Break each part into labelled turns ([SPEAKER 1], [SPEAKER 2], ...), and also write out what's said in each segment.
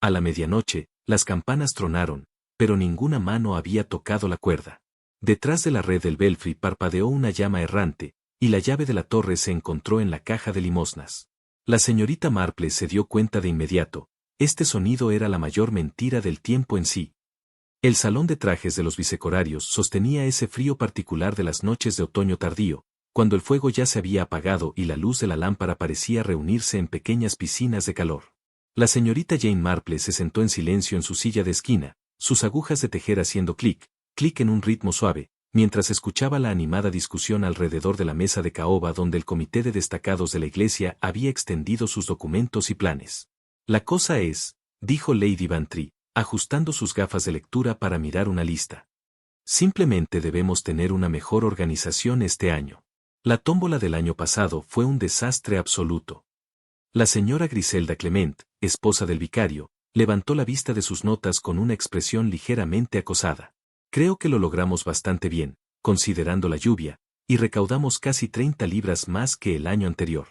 [SPEAKER 1] A la medianoche, las campanas tronaron, pero ninguna mano había tocado la cuerda. Detrás de la red del belfry parpadeó una llama errante, y la llave de la torre se encontró en la caja de limosnas. La señorita Marple se dio cuenta de inmediato, este sonido era la mayor mentira del tiempo en sí. El salón de trajes de los vicecorarios sostenía ese frío particular de las noches de otoño tardío, cuando el fuego ya se había apagado y la luz de la lámpara parecía reunirse en pequeñas piscinas de calor. La señorita Jane Marple se sentó en silencio en su silla de esquina, sus agujas de tejer haciendo clic, clic en un ritmo suave, mientras escuchaba la animada discusión alrededor de la mesa de caoba donde el comité de destacados de la iglesia había extendido sus documentos y planes. La cosa es, dijo Lady Bantry, ajustando sus gafas de lectura para mirar una lista. Simplemente debemos tener una mejor organización este año. La tómbola del año pasado fue un desastre absoluto. La señora Griselda Clement, esposa del vicario, levantó la vista de sus notas con una expresión ligeramente acosada. Creo que lo logramos bastante bien, considerando la lluvia, y recaudamos casi 30 libras más que el año anterior.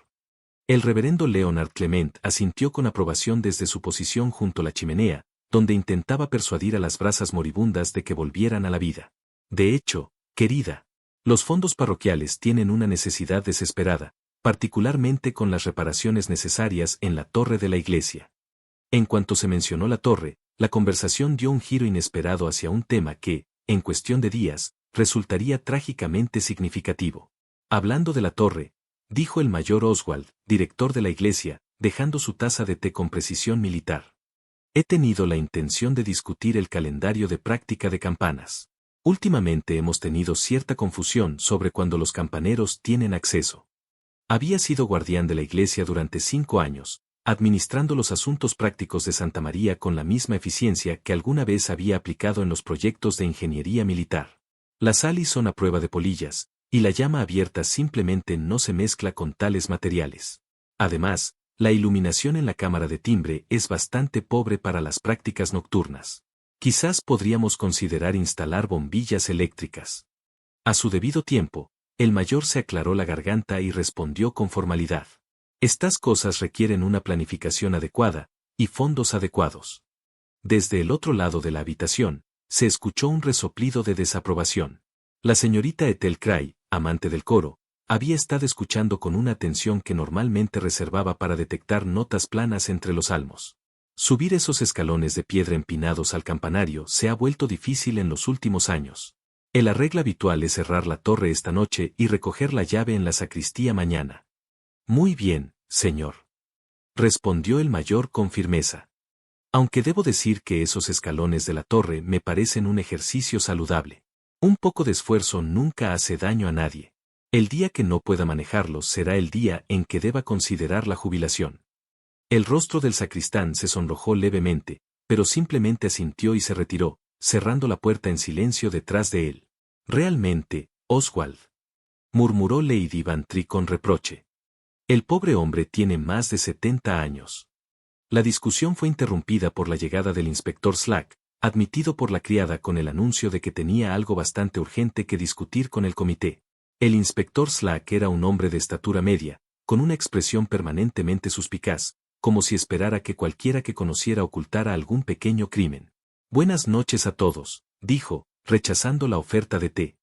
[SPEAKER 1] El reverendo Leonard Clement asintió con aprobación desde su posición junto a la chimenea, donde intentaba persuadir a las brasas moribundas de que volvieran a la vida. De hecho, querida, los fondos parroquiales tienen una necesidad desesperada, particularmente con las reparaciones necesarias en la torre de la iglesia. En cuanto se mencionó la torre, la conversación dio un giro inesperado hacia un tema que, en cuestión de días, resultaría trágicamente significativo. Hablando de la torre, dijo el mayor Oswald, director de la iglesia, dejando su taza de té con precisión militar. He tenido la intención de discutir el calendario de práctica de campanas. Últimamente hemos tenido cierta confusión sobre cuándo los campaneros tienen acceso. Había sido guardián de la iglesia durante 5 años, administrando los asuntos prácticos de Santa María con la misma eficiencia que alguna vez había aplicado en los proyectos de ingeniería militar. Las alis son a prueba de polillas, y la llama abierta simplemente no se mezcla con tales materiales. Además, la iluminación en la cámara de timbre es bastante pobre para las prácticas nocturnas. Quizás podríamos considerar instalar bombillas eléctricas. A su debido tiempo, el mayor se aclaró la garganta y respondió con formalidad. Estas cosas requieren una planificación adecuada, y fondos adecuados. Desde el otro lado de la habitación, se escuchó un resoplido de desaprobación. La señorita Ethel Cray, amante del coro, había estado escuchando con una atención que normalmente reservaba para detectar notas planas entre los salmos. Subir esos escalones de piedra empinados al campanario se ha vuelto difícil en los últimos años. El arreglo habitual es cerrar la torre esta noche y recoger la llave en la sacristía mañana. Muy bien, señor. Respondió el mayor con firmeza. Aunque debo decir que esos escalones de la torre me parecen un ejercicio saludable. Un poco de esfuerzo nunca hace daño a nadie. El día que no pueda manejarlos será el día en que deba considerar la jubilación. El rostro del sacristán se sonrojó levemente, pero simplemente asintió y se retiró, cerrando la puerta en silencio detrás de él. Realmente, Oswald, murmuró Lady Bantry con reproche. El pobre hombre tiene más de 70 años. La discusión fue interrumpida por la llegada del inspector Slack, admitido por la criada con el anuncio de que tenía algo bastante urgente que discutir con el comité. El inspector Slack era un hombre de estatura media, con una expresión permanentemente suspicaz, como si esperara que cualquiera que conociera ocultara algún pequeño crimen. Buenas noches a todos, dijo, rechazando la oferta de té.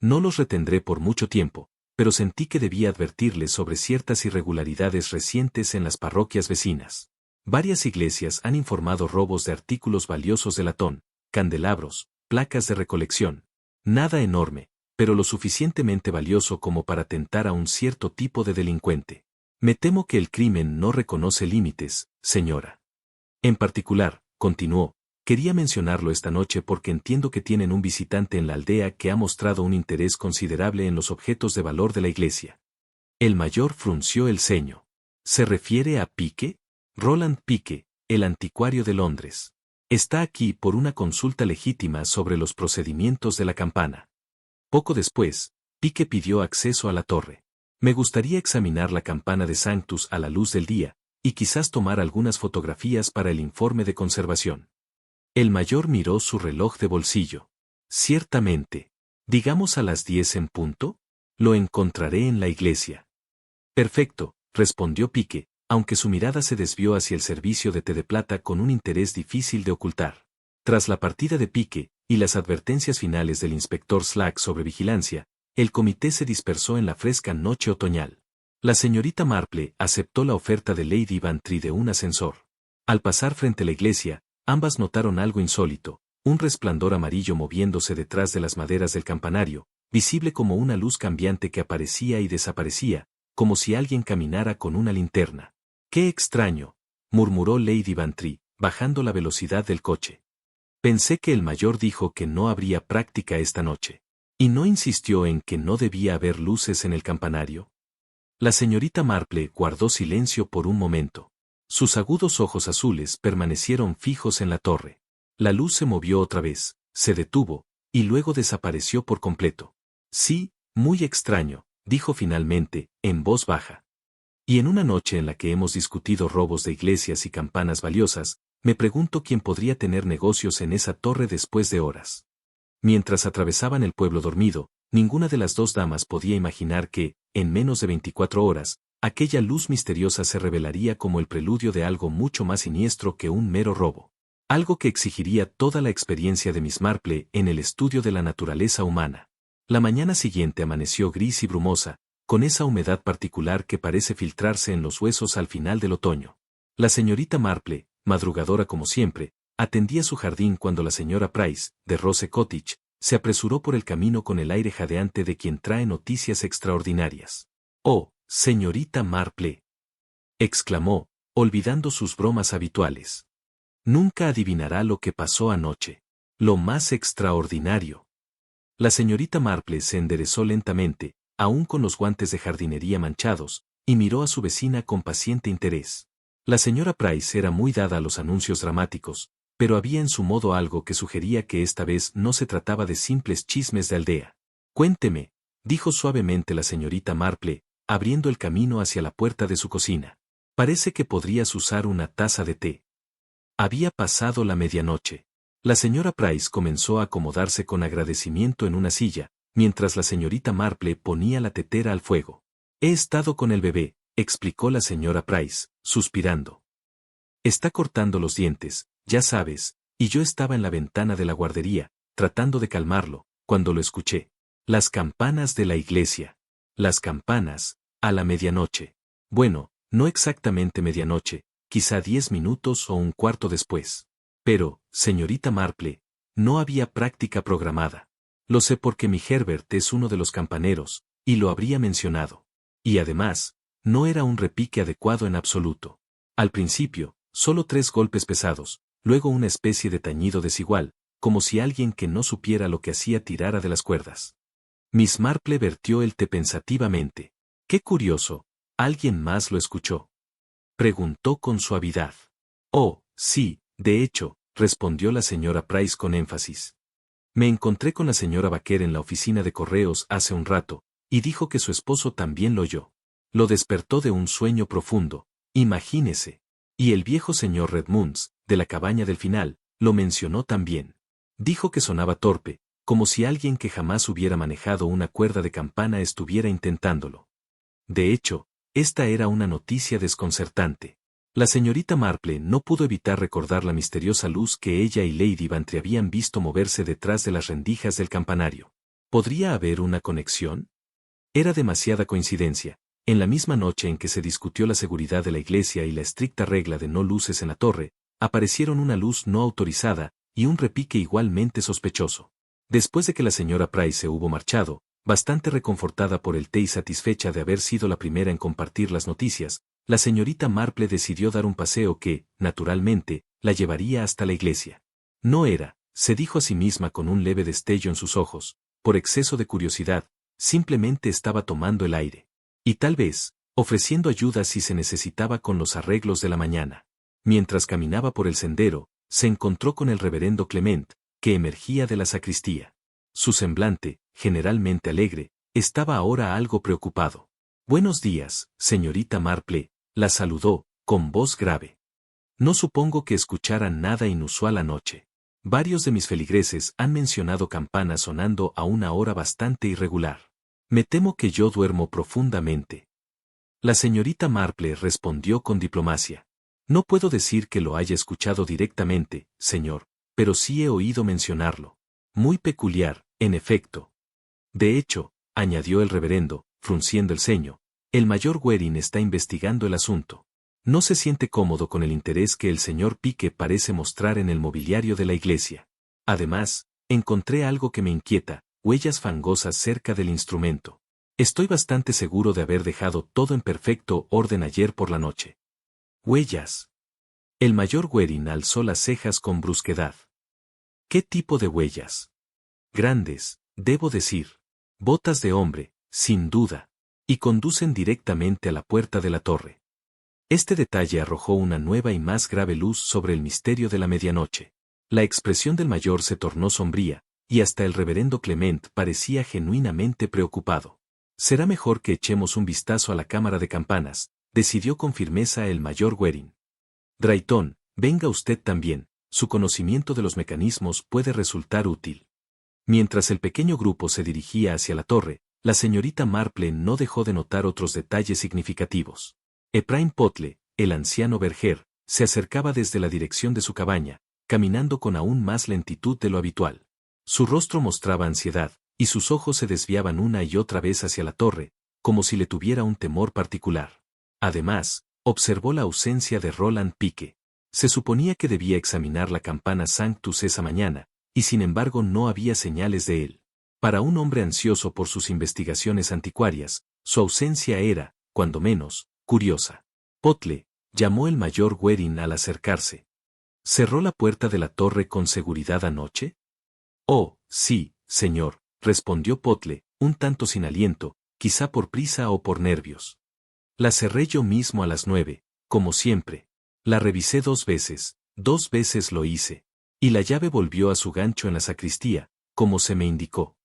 [SPEAKER 1] No los retendré por mucho tiempo, pero sentí que debía advertirles sobre ciertas irregularidades recientes en las parroquias vecinas. Varias iglesias han informado robos de artículos valiosos de latón, candelabros, placas de recolección. Nada enorme, pero lo suficientemente valioso como para tentar a un cierto tipo de delincuente. Me temo que el crimen no reconoce límites, señora. En particular, continuó, quería mencionarlo esta noche porque entiendo que tienen un visitante en la aldea que ha mostrado un interés considerable en los objetos de valor de la iglesia. El mayor frunció el ceño. ¿Se refiere a Pique? Roland Pique, el anticuario de Londres. Está aquí por una consulta legítima sobre los procedimientos de la campana. Poco después, Pique pidió acceso a la torre. Me gustaría examinar la campana de Sanctus a la luz del día, y quizás tomar algunas fotografías para el informe de conservación. El mayor miró su reloj de bolsillo. Ciertamente. Digamos a las 10 en punto. Lo encontraré en la iglesia. Perfecto, respondió Pique, aunque su mirada se desvió hacia el servicio de té de plata con un interés difícil de ocultar. Tras la partida de pique y las advertencias finales del inspector Slack sobre vigilancia, el comité se dispersó en la fresca noche otoñal. La señorita Marple aceptó la oferta de Lady Bantry de un ascensor. Al pasar frente a la iglesia, ambas notaron algo insólito, un resplandor amarillo moviéndose detrás de las maderas del campanario, visible como una luz cambiante que aparecía y desaparecía, como si alguien caminara con una linterna. ¡Qué extraño!, murmuró Lady Bantry, bajando la velocidad del coche. Pensé que el mayor dijo que no habría práctica esta noche. ¿Y no insistió en que no debía haber luces en el campanario? La señorita Marple guardó silencio por un momento. Sus agudos ojos azules permanecieron fijos en la torre. La luz se movió otra vez, se detuvo, y luego desapareció por completo. Sí, muy extraño, dijo finalmente, en voz baja. Y en una noche en la que hemos discutido robos de iglesias y campanas valiosas, me pregunto quién podría tener negocios en esa torre después de horas. Mientras atravesaban el pueblo dormido, ninguna de las dos damas podía imaginar que, en menos de 24 horas, aquella luz misteriosa se revelaría como el preludio de algo mucho más siniestro que un mero robo. Algo que exigiría toda la experiencia de Miss Marple en el estudio de la naturaleza humana. La mañana siguiente amaneció gris y brumosa, con esa humedad particular que parece filtrarse en los huesos al final del otoño. La señorita Marple, madrugadora como siempre, atendía su jardín cuando la señora Price, de Rose Cottage, se apresuró por el camino con el aire jadeante de quien trae noticias extraordinarias. «Oh, señorita Marple», exclamó, olvidando sus bromas habituales. «Nunca adivinará lo que pasó anoche. Lo más extraordinario». La señorita Marple se enderezó lentamente, aún con los guantes de jardinería manchados, y miró a su vecina con paciente interés. La señora Price era muy dada a los anuncios dramáticos, pero había en su modo algo que sugería que esta vez no se trataba de simples chismes de aldea. «Cuénteme», dijo suavemente la señorita Marple, abriendo el camino hacia la puerta de su cocina. «Parece que podrías usar una taza de té». Había pasado la medianoche. La señora Price comenzó a acomodarse con agradecimiento en una silla, mientras la señorita Marple ponía la tetera al fuego. «He estado con el bebé», explicó la señora Price, suspirando. «Está cortando los dientes, ya sabes, y yo estaba en la ventana de la guardería, tratando de calmarlo, cuando lo escuché. Las campanas de la iglesia. Las campanas, a la medianoche. Bueno, no exactamente medianoche, quizá 10 minutos o un cuarto después. Pero, señorita Marple, no había práctica programada. Lo sé porque mi Herbert es uno de los campaneros, y lo habría mencionado. Y además, no era un repique adecuado en absoluto. Al principio, solo 3 golpes pesados, luego una especie de tañido desigual, como si alguien que no supiera lo que hacía tirara de las cuerdas. Miss Marple vertió el té pensativamente. «Qué curioso, ¿alguien más lo escuchó?», preguntó con suavidad. «Oh, sí, de hecho», respondió la señora Price con énfasis. «Me encontré con la señora Baker en la oficina de correos hace un rato, y dijo que su esposo también lo oyó. Lo despertó de un sueño profundo, imagínese. Y el viejo señor Redmunds, de la cabaña del final, lo mencionó también. Dijo que sonaba torpe, como si alguien que jamás hubiera manejado una cuerda de campana estuviera intentándolo. De hecho, esta era una noticia desconcertante. La señorita Marple no pudo evitar recordar la misteriosa luz que ella y Lady Bantry habían visto moverse detrás de las rendijas del campanario. ¿Podría haber una conexión? Era demasiada coincidencia. En la misma noche en que se discutió la seguridad de la iglesia y la estricta regla de no luces en la torre, aparecieron una luz no autorizada y un repique igualmente sospechoso. Después de que la señora Price se hubo marchado, bastante reconfortada por el té y satisfecha de haber sido la primera en compartir las noticias, la señorita Marple decidió dar un paseo que, naturalmente, la llevaría hasta la iglesia. No era, se dijo a sí misma con un leve destello en sus ojos, por exceso de curiosidad, simplemente estaba tomando el aire. Y tal vez, ofreciendo ayuda si se necesitaba con los arreglos de la mañana. Mientras caminaba por el sendero, se encontró con el reverendo Clement, que emergía de la sacristía. Su semblante, generalmente alegre, estaba ahora algo preocupado. «Buenos días, señorita Marple», la saludó, con voz grave. «No supongo que escucharan nada inusual anoche. Varios de mis feligreses han mencionado campanas sonando a una hora bastante irregular. Me temo que yo duermo profundamente». La señorita Marple respondió con diplomacia. No puedo decir que lo haya escuchado directamente, señor, pero sí he oído mencionarlo. Muy peculiar, en efecto. De hecho, añadió el reverendo, frunciendo el ceño, el mayor Waring está investigando el asunto. No se siente cómodo con el interés que el señor Pique parece mostrar en el mobiliario de la iglesia. Además, encontré algo que me inquieta, huellas fangosas cerca del instrumento. Estoy bastante seguro de haber dejado todo en perfecto orden ayer por la noche. Huellas. El mayor Waring alzó las cejas con brusquedad. ¿Qué tipo de huellas? Grandes, debo decir. Botas de hombre, sin duda. Y conducen directamente a la puerta de la torre. Este detalle arrojó una nueva y más grave luz sobre el misterio de la medianoche. La expresión del mayor se tornó sombría, y hasta el reverendo Clement parecía genuinamente preocupado. Será mejor que echemos un vistazo a la cámara de campanas, decidió con firmeza el mayor Waring. Drayton, venga usted también, su conocimiento de los mecanismos puede resultar útil. Mientras el pequeño grupo se dirigía hacia la torre, la señorita Marple no dejó de notar otros detalles significativos. Ephraim Potle, el anciano Berger, se acercaba desde la dirección de su cabaña, caminando con aún más lentitud de lo habitual. Su rostro mostraba ansiedad, y sus ojos se desviaban una y otra vez hacia la torre, como si le tuviera un temor particular. Además, observó la ausencia de Roland Pique. Se suponía que debía examinar la campana Sanctus esa mañana, y sin embargo no había señales de él. Para un hombre ansioso por sus investigaciones anticuarias, su ausencia era, cuando menos, curiosa. Potle, llamó el mayor Waring al acercarse. ¿Cerró la puerta de la torre con seguridad anoche? Oh, sí, señor, respondió Potle, un tanto sin aliento, quizá por prisa o por nervios. La cerré yo mismo a las 9, como siempre. La revisé 2 veces lo hice. Y la llave volvió a su gancho en la sacristía, como se me indicó.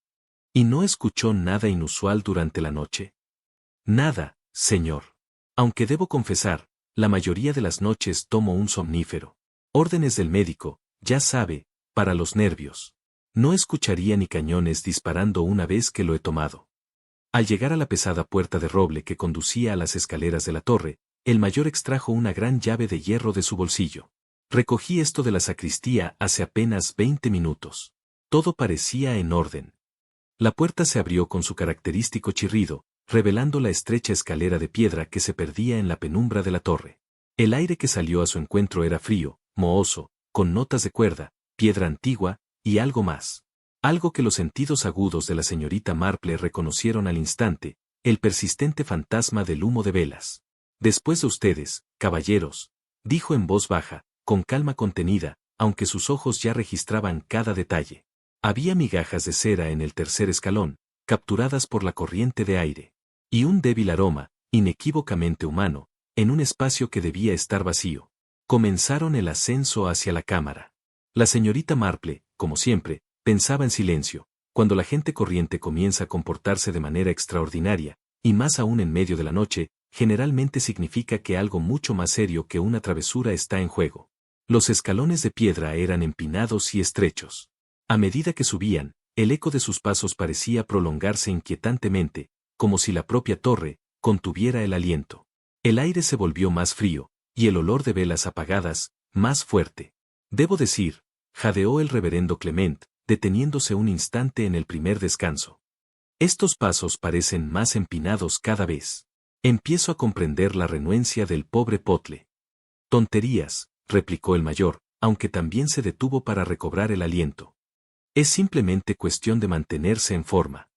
[SPEAKER 1] ¿Y no escuchó nada inusual durante la noche? Nada, señor. Aunque debo confesar, la mayoría de las noches tomo un somnífero. Órdenes del médico, ya sabe, para los nervios. No escucharía ni cañones disparando una vez que lo he tomado. Al llegar a la pesada puerta de roble que conducía a las escaleras de la torre, el mayor extrajo una gran llave de hierro de su bolsillo. Recogí esto de la sacristía hace apenas 20 minutos. Todo parecía en orden. La puerta se abrió con su característico chirrido, revelando la estrecha escalera de piedra que se perdía en la penumbra de la torre. El aire que salió a su encuentro era frío, mohoso, con notas de cuerda, piedra antigua, y algo más. Algo que los sentidos agudos de la señorita Marple reconocieron al instante, el persistente fantasma del humo de velas. Después de ustedes, caballeros, dijo en voz baja, con calma contenida, aunque sus ojos ya registraban cada detalle. Había migajas de cera en el tercer escalón, capturadas por la corriente de aire. Y un débil aroma, inequívocamente humano, en un espacio que debía estar vacío. Comenzaron el ascenso hacia la cámara. La señorita Marple, como siempre, pensaba en silencio. Cuando la gente corriente comienza a comportarse de manera extraordinaria, y más aún en medio de la noche, generalmente significa que algo mucho más serio que una travesura está en juego. Los escalones de piedra eran empinados y estrechos. A medida que subían, el eco de sus pasos parecía prolongarse inquietantemente, como si la propia torre contuviera el aliento. El aire se volvió más frío, y el olor de velas apagadas, más fuerte. Debo decir, jadeó el reverendo Clement, deteniéndose un instante en el primer descanso. Estos pasos parecen más empinados cada vez. Empiezo a comprender la renuencia del pobre Potle. Tonterías, replicó el mayor, aunque también se detuvo para recobrar el aliento. Es simplemente cuestión de mantenerse en forma.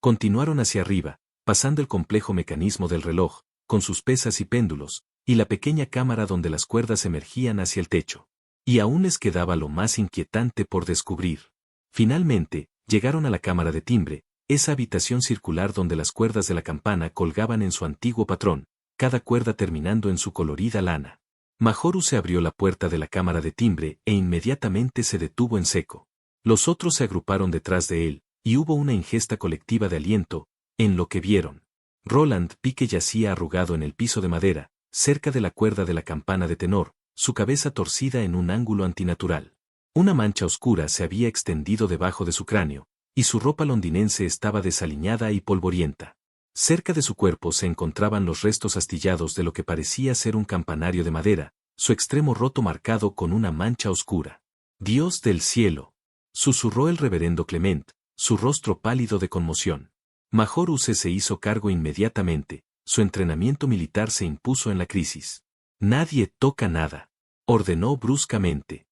[SPEAKER 1] Continuaron hacia arriba, pasando el complejo mecanismo del reloj, con sus pesas y péndulos, y la pequeña cámara donde las cuerdas emergían hacia el techo. Y aún les quedaba lo más inquietante por descubrir. Finalmente, llegaron a la cámara de timbre, esa habitación circular donde las cuerdas de la campana colgaban en su antiguo patrón, cada cuerda terminando en su colorida lana. Majoru se abrió la puerta de la cámara de timbre e inmediatamente se detuvo en seco. Los otros se agruparon detrás de él, y hubo una ingesta colectiva de aliento, en lo que vieron. Roland Pique yacía arrugado en el piso de madera, cerca de la cuerda de la campana de tenor, su cabeza torcida en un ángulo antinatural. Una mancha oscura se había extendido debajo de su cráneo, y su ropa londinense estaba desaliñada y polvorienta. Cerca de su cuerpo se encontraban los restos astillados de lo que parecía ser un campanario de madera, su extremo roto marcado con una mancha oscura. «Dios del cielo», susurró el reverendo Clement, su rostro pálido de conmoción. Major Use se hizo cargo inmediatamente, su entrenamiento militar se impuso en la crisis. «Nadie toca nada», ordenó bruscamente.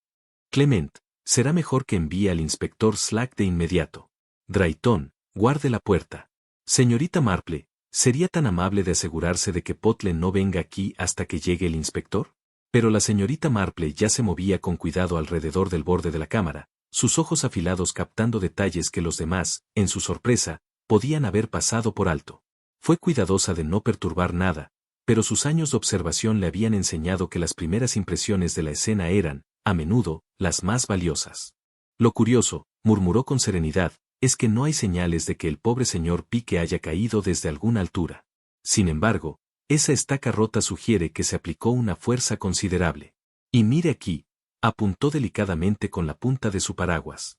[SPEAKER 1] «Clement, será mejor que envíe al inspector Slack de inmediato. Drayton, guarde la puerta. Señorita Marple, ¿sería tan amable de asegurarse de que Potle no venga aquí hasta que llegue el inspector?» Pero la señorita Marple ya se movía con cuidado alrededor del borde de la cámara, sus ojos afilados captando detalles que los demás, en su sorpresa, podían haber pasado por alto. Fue cuidadosa de no perturbar nada, pero sus años de observación le habían enseñado que las primeras impresiones de la escena eran, a menudo, las más valiosas. «Lo curioso», murmuró con serenidad, «es que no hay señales de que el pobre señor Pique haya caído desde alguna altura. Sin embargo, esa estaca rota sugiere que se aplicó una fuerza considerable. Y mire aquí», apuntó delicadamente con la punta de su paraguas.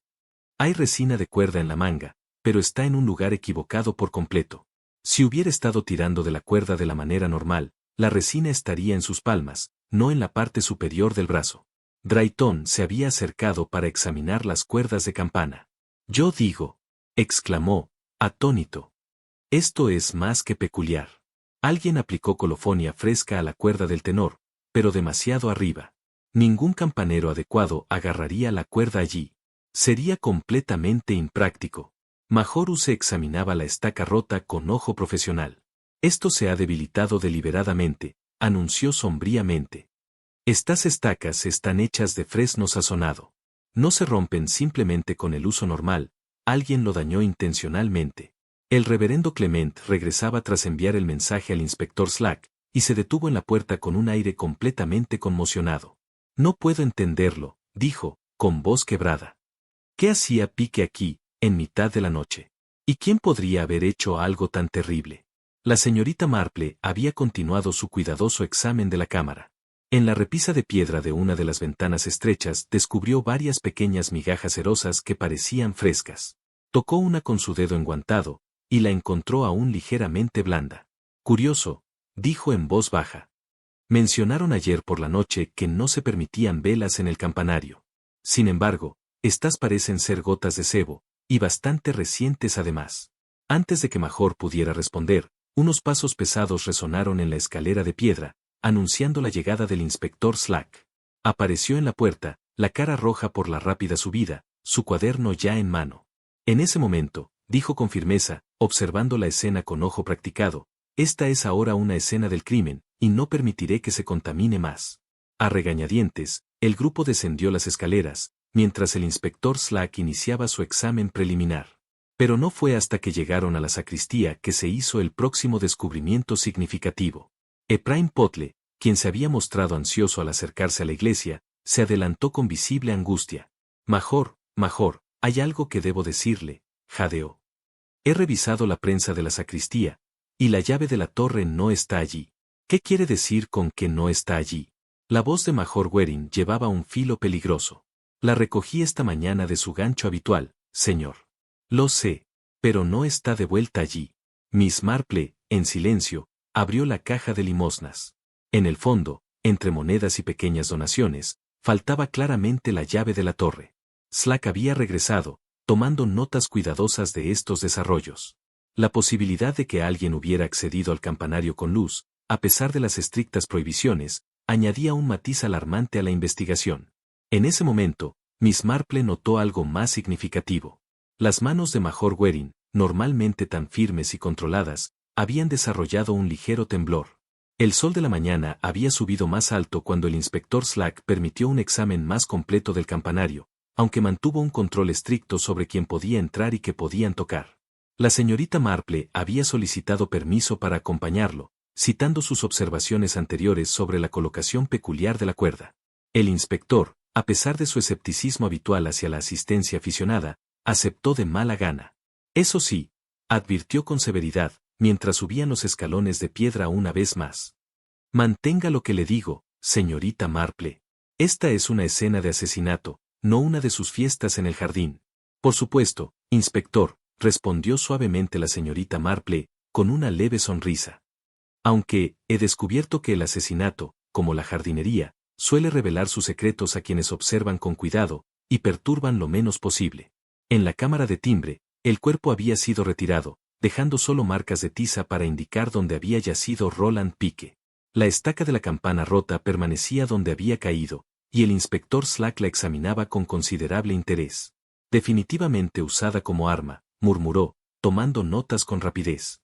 [SPEAKER 1] «Hay resina de cuerda en la manga, pero está en un lugar equivocado por completo. Si hubiera estado tirando de la cuerda de la manera normal, la resina estaría en sus palmas, no en la parte superior del brazo». Drayton se había acercado para examinar las cuerdas de campana. «Yo digo», exclamó, atónito. «Esto es más que peculiar. Alguien aplicó colofonia fresca a la cuerda del tenor, pero demasiado arriba. Ningún campanero adecuado agarraría la cuerda allí. Sería completamente impráctico». Major Use examinaba la estaca rota con ojo profesional. «Esto se ha debilitado deliberadamente», anunció sombríamente. «Estas estacas están hechas de fresno sazonado. No se rompen simplemente con el uso normal, alguien lo dañó intencionalmente». El reverendo Clement regresaba tras enviar el mensaje al inspector Slack, y se detuvo en la puerta con un aire completamente conmocionado. «No puedo entenderlo», dijo, con voz quebrada. «¿Qué hacía Pique aquí, en mitad de la noche? ¿Y quién podría haber hecho algo tan terrible?» La señorita Marple había continuado su cuidadoso examen de la cámara. En la repisa de piedra de una de las ventanas estrechas descubrió varias pequeñas migajas cerosas que parecían frescas. Tocó una con su dedo enguantado, y la encontró aún ligeramente blanda. «Curioso», dijo en voz baja. «Mencionaron ayer por la noche que no se permitían velas en el campanario. Sin embargo, estas parecen ser gotas de sebo, y bastante recientes además». Antes de que Major pudiera responder, unos pasos pesados resonaron en la escalera de piedra, anunciando la llegada del inspector Slack. Apareció en la puerta, la cara roja por la rápida subida, su cuaderno ya en mano. «En ese momento», dijo con firmeza, observando la escena con ojo practicado, «esta es ahora una escena del crimen, y no permitiré que se contamine más». A regañadientes, el grupo descendió las escaleras, mientras el inspector Slack iniciaba su examen preliminar. Pero no fue hasta que llegaron a la sacristía que se hizo el próximo descubrimiento significativo. Ephraim Potle, quien se había mostrado ansioso al acercarse a la iglesia, se adelantó con visible angustia. «Major, hay algo que debo decirle», jadeó. «He revisado la prensa de la sacristía, y la llave de la torre no está allí». «¿Qué quiere decir con que no está allí?» La voz de Major Waring llevaba un filo peligroso. «La recogí esta mañana de su gancho habitual, señor». «Lo sé, pero no está de vuelta allí». Miss Marple, en silencio, abrió la caja de limosnas. En el fondo, entre monedas y pequeñas donaciones, faltaba claramente la llave de la torre. Slack había regresado, tomando notas cuidadosas de estos desarrollos. La posibilidad de que alguien hubiera accedido al campanario con luz, a pesar de las estrictas prohibiciones, añadía un matiz alarmante a la investigación. En ese momento, Miss Marple notó algo más significativo. Las manos de Major Waring, normalmente tan firmes y controladas, habían desarrollado un ligero temblor. El sol de la mañana había subido más alto cuando el inspector Slack permitió un examen más completo del campanario, aunque mantuvo un control estricto sobre quién podía entrar y qué podían tocar. La señorita Marple había solicitado permiso para acompañarlo, citando sus observaciones anteriores sobre la colocación peculiar de la cuerda. El inspector, a pesar de su escepticismo habitual hacia la asistencia aficionada, aceptó de mala gana. «Eso sí», advirtió con severidad, mientras subían los escalones de piedra una vez más. «Mantenga lo que le digo, señorita Marple. Esta es una escena de asesinato, no una de sus fiestas en el jardín». «Por supuesto, inspector», respondió suavemente la señorita Marple, con una leve sonrisa. Aunque, he descubierto que el asesinato, como la jardinería, suele revelar sus secretos a quienes observan con cuidado, y perturban lo menos posible. En la cámara de timbre, el cuerpo había sido retirado, dejando solo marcas de tiza para indicar dónde había yacido Roland Pique. La estaca de la campana rota permanecía donde había caído, y el inspector Slack la examinaba con considerable interés. Definitivamente usada como arma, murmuró, tomando notas con rapidez.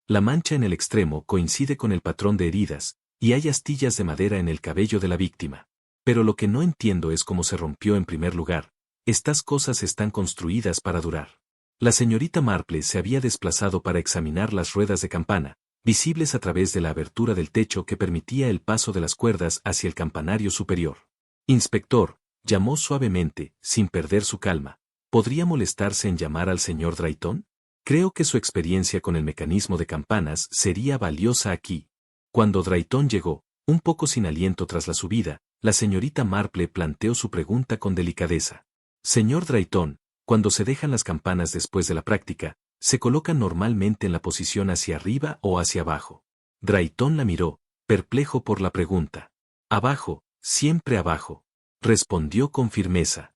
[SPEAKER 1] La mancha en el extremo coincide con el patrón de heridas, y hay astillas de madera en el cabello de la víctima. Pero lo que no entiendo es cómo se rompió en primer lugar. Estas cosas están construidas para durar. La señorita Marple se había desplazado para examinar las ruedas de campana, visibles a través de la abertura del techo que permitía el paso de las cuerdas hacia el campanario superior. Inspector, llamó suavemente, sin perder su calma. ¿Podría molestarse en llamar al señor Drayton? Creo que su experiencia con el mecanismo de campanas sería valiosa aquí. Cuando Drayton llegó, un poco sin aliento tras la subida, la señorita Marple planteó su pregunta con delicadeza. Señor Drayton, cuando se dejan las campanas después de la práctica, ¿se colocan normalmente en la posición hacia arriba o hacia abajo? Drayton la miró, perplejo por la pregunta. Abajo, siempre abajo, respondió con firmeza.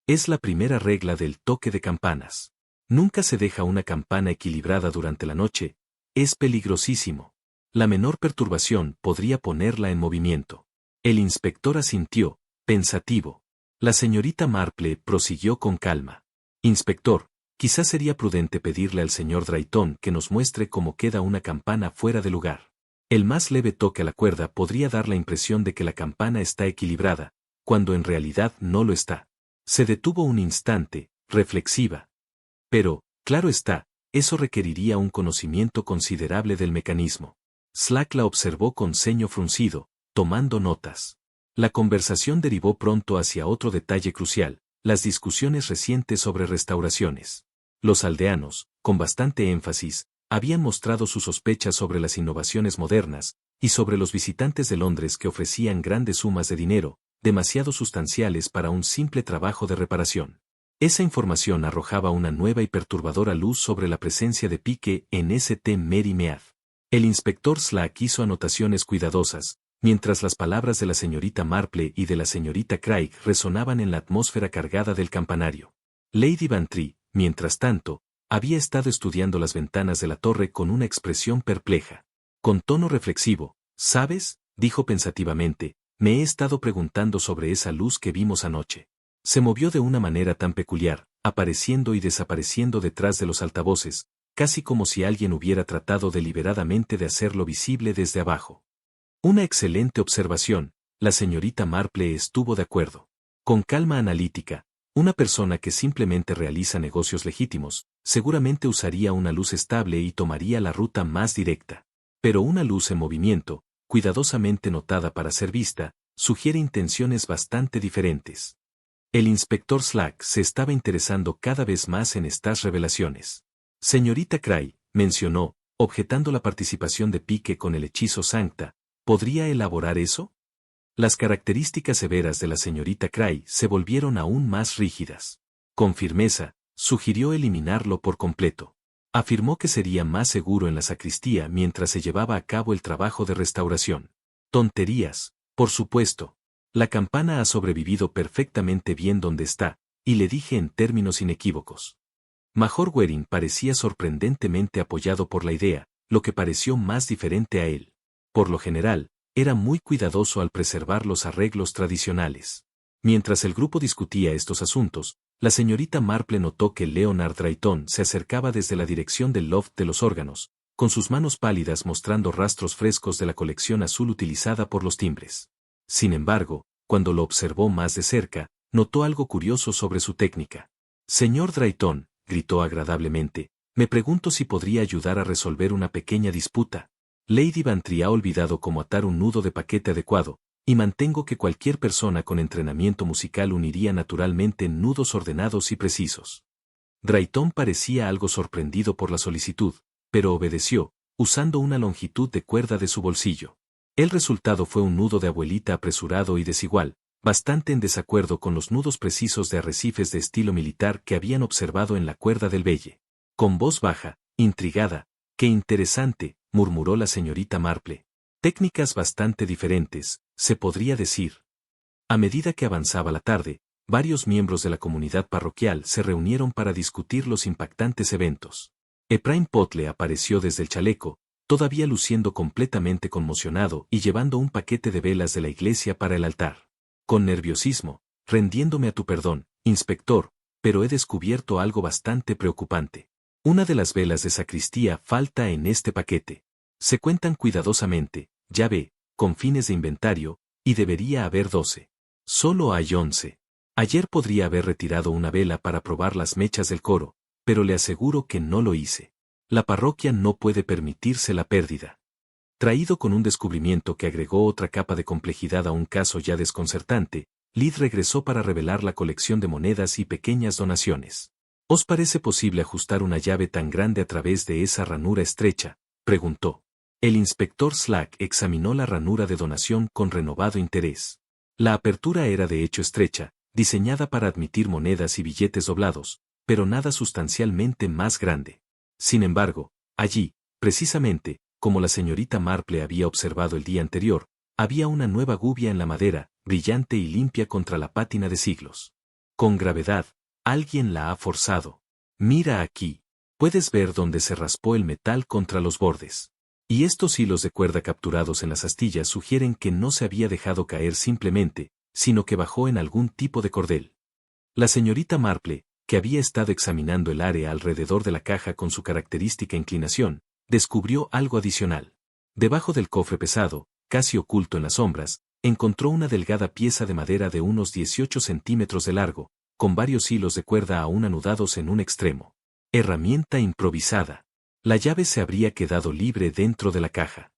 [SPEAKER 1] Es la primera regla del toque de campanas. Nunca se deja una campana equilibrada durante la noche, es peligrosísimo. La menor perturbación podría ponerla en movimiento. El inspector asintió, pensativo. La señorita Marple prosiguió con calma. Inspector, quizás sería prudente pedirle al señor Drayton que nos muestre cómo queda una campana fuera de lugar. El más leve toque a la cuerda podría dar la impresión de que la campana está equilibrada, cuando en realidad no lo está. Se detuvo un instante, reflexiva. Pero, claro está, eso requeriría un conocimiento considerable del mecanismo. Slack la observó con ceño fruncido, tomando notas. La conversación derivó pronto hacia otro detalle crucial, las discusiones recientes sobre restauraciones. Los aldeanos, con bastante énfasis, habían mostrado sus sospechas sobre las innovaciones modernas, y sobre los visitantes de Londres que ofrecían grandes sumas de dinero, demasiado sustanciales para un simple trabajo de reparación. Esa información arrojaba una nueva y perturbadora luz sobre la presencia de Pique en St. Mary Mead. El inspector Slack hizo anotaciones cuidadosas, mientras las palabras de la señorita Marple y de la señorita Craig resonaban en la atmósfera cargada del campanario. Lady Bantry, mientras tanto, había estado estudiando las ventanas de la torre con una expresión perpleja. Con tono reflexivo, ¿sabes?, dijo pensativamente, me he estado preguntando sobre esa luz que vimos anoche. Se movió de una manera tan peculiar, apareciendo y desapareciendo detrás de los altavoces, casi como si alguien hubiera tratado deliberadamente de hacerlo visible desde abajo. Una excelente observación, la señorita Marple estuvo de acuerdo. Con calma analítica, una persona que simplemente realiza negocios legítimos, seguramente usaría una luz estable y tomaría la ruta más directa. Pero una luz en movimiento, cuidadosamente notada para ser vista, sugiere intenciones bastante diferentes. El inspector Slack se estaba interesando cada vez más en estas revelaciones. Señorita Cray, mencionó, objetando la participación de Pique con el hechizo Sancta, ¿podría elaborar eso? Las características severas de la señorita Cray se volvieron aún más rígidas. Con firmeza, sugirió eliminarlo por completo. Afirmó que sería más seguro en la sacristía mientras se llevaba a cabo el trabajo de restauración. Tonterías, por supuesto. La campana ha sobrevivido perfectamente bien donde está, y le dije en términos inequívocos. Major Waring parecía sorprendentemente apoyado por la idea, lo que pareció más diferente a él. Por lo general, era muy cuidadoso al preservar los arreglos tradicionales. Mientras el grupo discutía estos asuntos, la señorita Marple notó que Leonard Drayton se acercaba desde la dirección del loft de los órganos, con sus manos pálidas mostrando rastros frescos de la colección azul utilizada por los timbres. Sin embargo, cuando lo observó más de cerca, notó algo curioso sobre su técnica. Señor Drayton, gritó agradablemente, me pregunto si podría ayudar a resolver una pequeña disputa. Lady Bantry ha olvidado cómo atar un nudo de paquete adecuado, y mantengo que cualquier persona con entrenamiento musical uniría naturalmente nudos ordenados y precisos. Drayton parecía algo sorprendido por la solicitud, pero obedeció, usando una longitud de cuerda de su bolsillo. El resultado fue un nudo de abuelita apresurado y desigual, bastante en desacuerdo con los nudos precisos de arrecifes de estilo militar que habían observado en la cuerda del Belle. Con voz baja, intrigada, Qué interesante, murmuró la señorita Marple. Técnicas bastante diferentes, se podría decir. A medida que avanzaba la tarde, varios miembros de la comunidad parroquial se reunieron para discutir los impactantes eventos. Ephraim Potle apareció desde el chaleco, todavía luciendo completamente conmocionado y llevando un paquete de velas de la iglesia para el altar. Con nerviosismo, rendiéndome a tu perdón, inspector, pero he descubierto algo bastante preocupante. Una de las velas de sacristía falta en este paquete. Se cuentan cuidadosamente, ya ve, con fines de inventario, y debería haber 12. Solo hay 11. Ayer podría haber retirado una vela para probar las mechas del coro, pero le aseguro que no lo hice. La parroquia no puede permitirse la pérdida. Traído con un descubrimiento que agregó otra capa de complejidad a un caso ya desconcertante, Lid regresó para revelar la colección de monedas y pequeñas donaciones. ¿Os parece posible ajustar una llave tan grande a través de esa ranura estrecha?, preguntó. El inspector Slack examinó la ranura de donación con renovado interés. La apertura era de hecho estrecha, diseñada para admitir monedas y billetes doblados, pero nada sustancialmente más grande. Sin embargo, allí, precisamente, como la señorita Marple había observado el día anterior, había una nueva gubia en la madera, brillante y limpia contra la pátina de siglos. Con gravedad, alguien la ha forzado. Mira aquí. Puedes ver dónde se raspó el metal contra los bordes. Y estos hilos de cuerda capturados en las astillas sugieren que no se había dejado caer simplemente, sino que bajó en algún tipo de cordel. La señorita Marple, que había estado examinando el área alrededor de la caja con su característica inclinación, descubrió algo adicional. Debajo del cofre pesado, casi oculto en las sombras, encontró una delgada pieza de madera de unos 18 centímetros de largo, con varios hilos de cuerda aún anudados en un extremo. Herramienta improvisada. La llave se habría quedado libre dentro de la caja.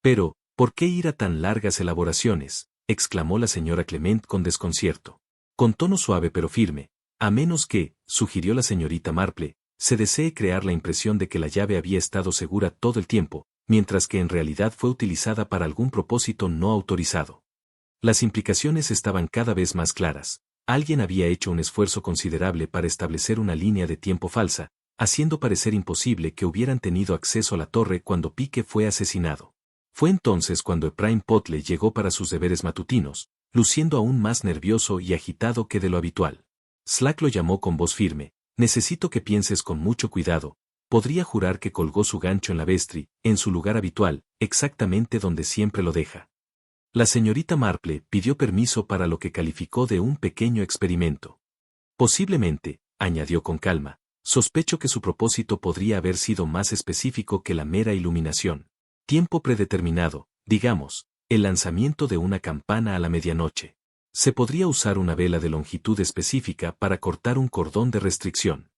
[SPEAKER 1] Pero, ¿por qué ir a tan largas elaboraciones?, exclamó la señora Clement con desconcierto. Con tono suave pero firme, a menos que, sugirió la señorita Marple, se desee crear la impresión de que la llave había estado segura todo el tiempo, mientras que en realidad fue utilizada para algún propósito no autorizado. Las implicaciones estaban cada vez más claras. Alguien había hecho un esfuerzo considerable para establecer una línea de tiempo falsa, haciendo parecer imposible que hubieran tenido acceso a la torre cuando Pique fue asesinado. Fue entonces cuando Ephraim Potle llegó para sus deberes matutinos, luciendo aún más nervioso y agitado que de lo habitual. Slack lo llamó con voz firme. Necesito que pienses con mucho cuidado. Podría jurar que colgó su gancho en la vestri, en su lugar habitual, exactamente donde siempre lo deja. La señorita Marple pidió permiso para lo que calificó de un pequeño experimento. Posiblemente, añadió con calma, sospecho que su propósito podría haber sido más específico que la mera iluminación. Tiempo predeterminado, digamos, el lanzamiento de una campana a la medianoche. Se podría usar una vela de longitud específica para cortar un cordón de restricción.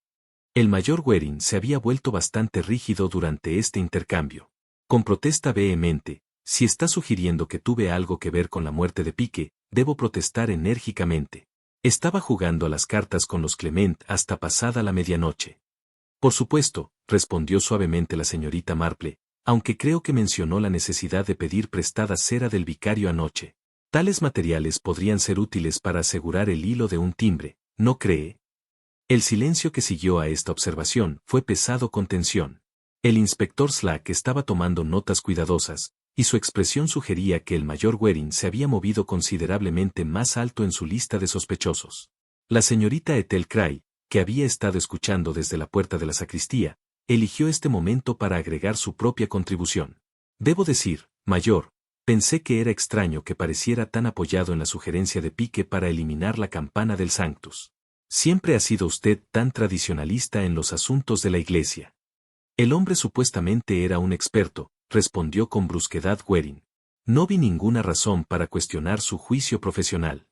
[SPEAKER 1] El mayor Waring se había vuelto bastante rígido durante este intercambio. Con protesta vehemente, si está sugiriendo que tuve algo que ver con la muerte de Pique, debo protestar enérgicamente. Estaba jugando a las cartas con los Clement hasta pasada la medianoche. Por supuesto, respondió suavemente la señorita Marple, aunque creo que mencionó la necesidad de pedir prestada cera del vicario anoche. Tales materiales podrían ser útiles para asegurar el hilo de un timbre, ¿no cree? El silencio que siguió a esta observación fue pesado con tensión. El inspector Slack estaba tomando notas cuidadosas, y su expresión sugería que el mayor Waring se había movido considerablemente más alto en su lista de sospechosos. La señorita Ethel Cray, que había estado escuchando desde la puerta de la sacristía, eligió este momento para agregar su propia contribución. Debo decir, mayor, pensé que era extraño que pareciera tan apoyado en la sugerencia de Pique para eliminar la campana del Sanctus. Siempre ha sido usted tan tradicionalista en los asuntos de la iglesia. El hombre supuestamente era un experto, respondió con brusquedad Waring. No vi ninguna razón para cuestionar su juicio profesional.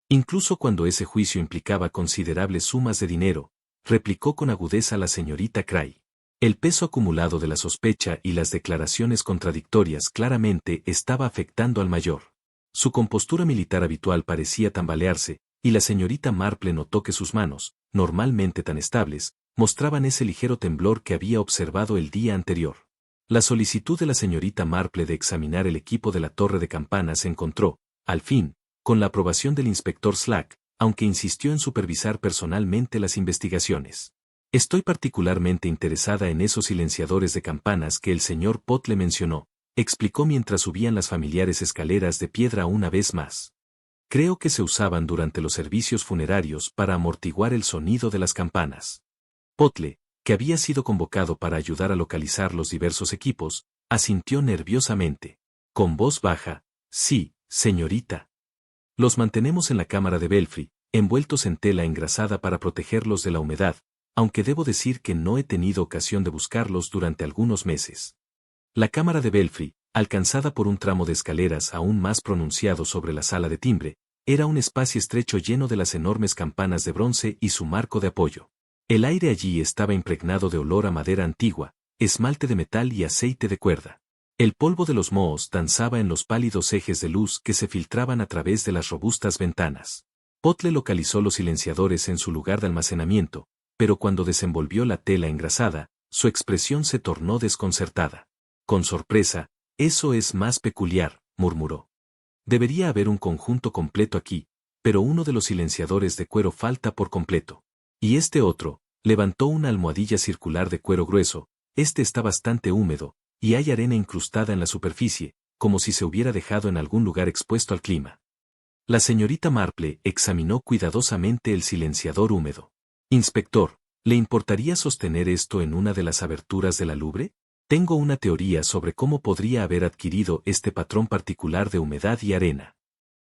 [SPEAKER 1] Incluso cuando ese juicio implicaba considerables sumas de dinero, replicó con agudeza la señorita Cray. El peso acumulado de la sospecha y las declaraciones contradictorias claramente estaba afectando al mayor. Su compostura militar habitual parecía tambalearse, y la señorita Marple notó que sus manos, normalmente tan estables, mostraban ese ligero temblor que había observado el día anterior. La solicitud de la señorita Marple de examinar el equipo de la torre de campanas se encontró, al fin, con la aprobación del inspector Slack, aunque insistió en supervisar personalmente las investigaciones. Estoy particularmente interesada en esos silenciadores de campanas que el señor Potle mencionó, explicó mientras subían las familiares escaleras de piedra una vez más. Creo que se usaban durante los servicios funerarios para amortiguar el sonido de las campanas. Potle, que había sido convocado para ayudar a localizar los diversos equipos, asintió nerviosamente. Con voz baja, sí, señorita. Los mantenemos en la cámara de Belfry, envueltos en tela engrasada para protegerlos de la humedad, aunque debo decir que no he tenido ocasión de buscarlos durante algunos meses. La cámara de Belfry, alcanzada por un tramo de escaleras aún más pronunciado sobre la sala de timbre, era un espacio estrecho lleno de las enormes campanas de bronce y su marco de apoyo. El aire allí estaba impregnado de olor a madera antigua, esmalte de metal y aceite de cuerda. El polvo de los mohos danzaba en los pálidos ejes de luz que se filtraban a través de las robustas ventanas. Potle localizó los silenciadores en su lugar de almacenamiento, pero cuando desenvolvió la tela engrasada, su expresión se tornó desconcertada. Con sorpresa, eso es más peculiar, murmuró. Debería haber un conjunto completo aquí, pero uno de los silenciadores de cuero falta por completo. Y este otro, levantó una almohadilla circular de cuero grueso, este está bastante húmedo, y hay arena incrustada en la superficie, como si se hubiera dejado en algún lugar expuesto al clima. La señorita Marple examinó cuidadosamente el silenciador húmedo. Inspector, ¿le importaría sostener esto en una de las aberturas de la Louvre? Tengo una teoría sobre cómo podría haber adquirido este patrón particular de humedad y arena.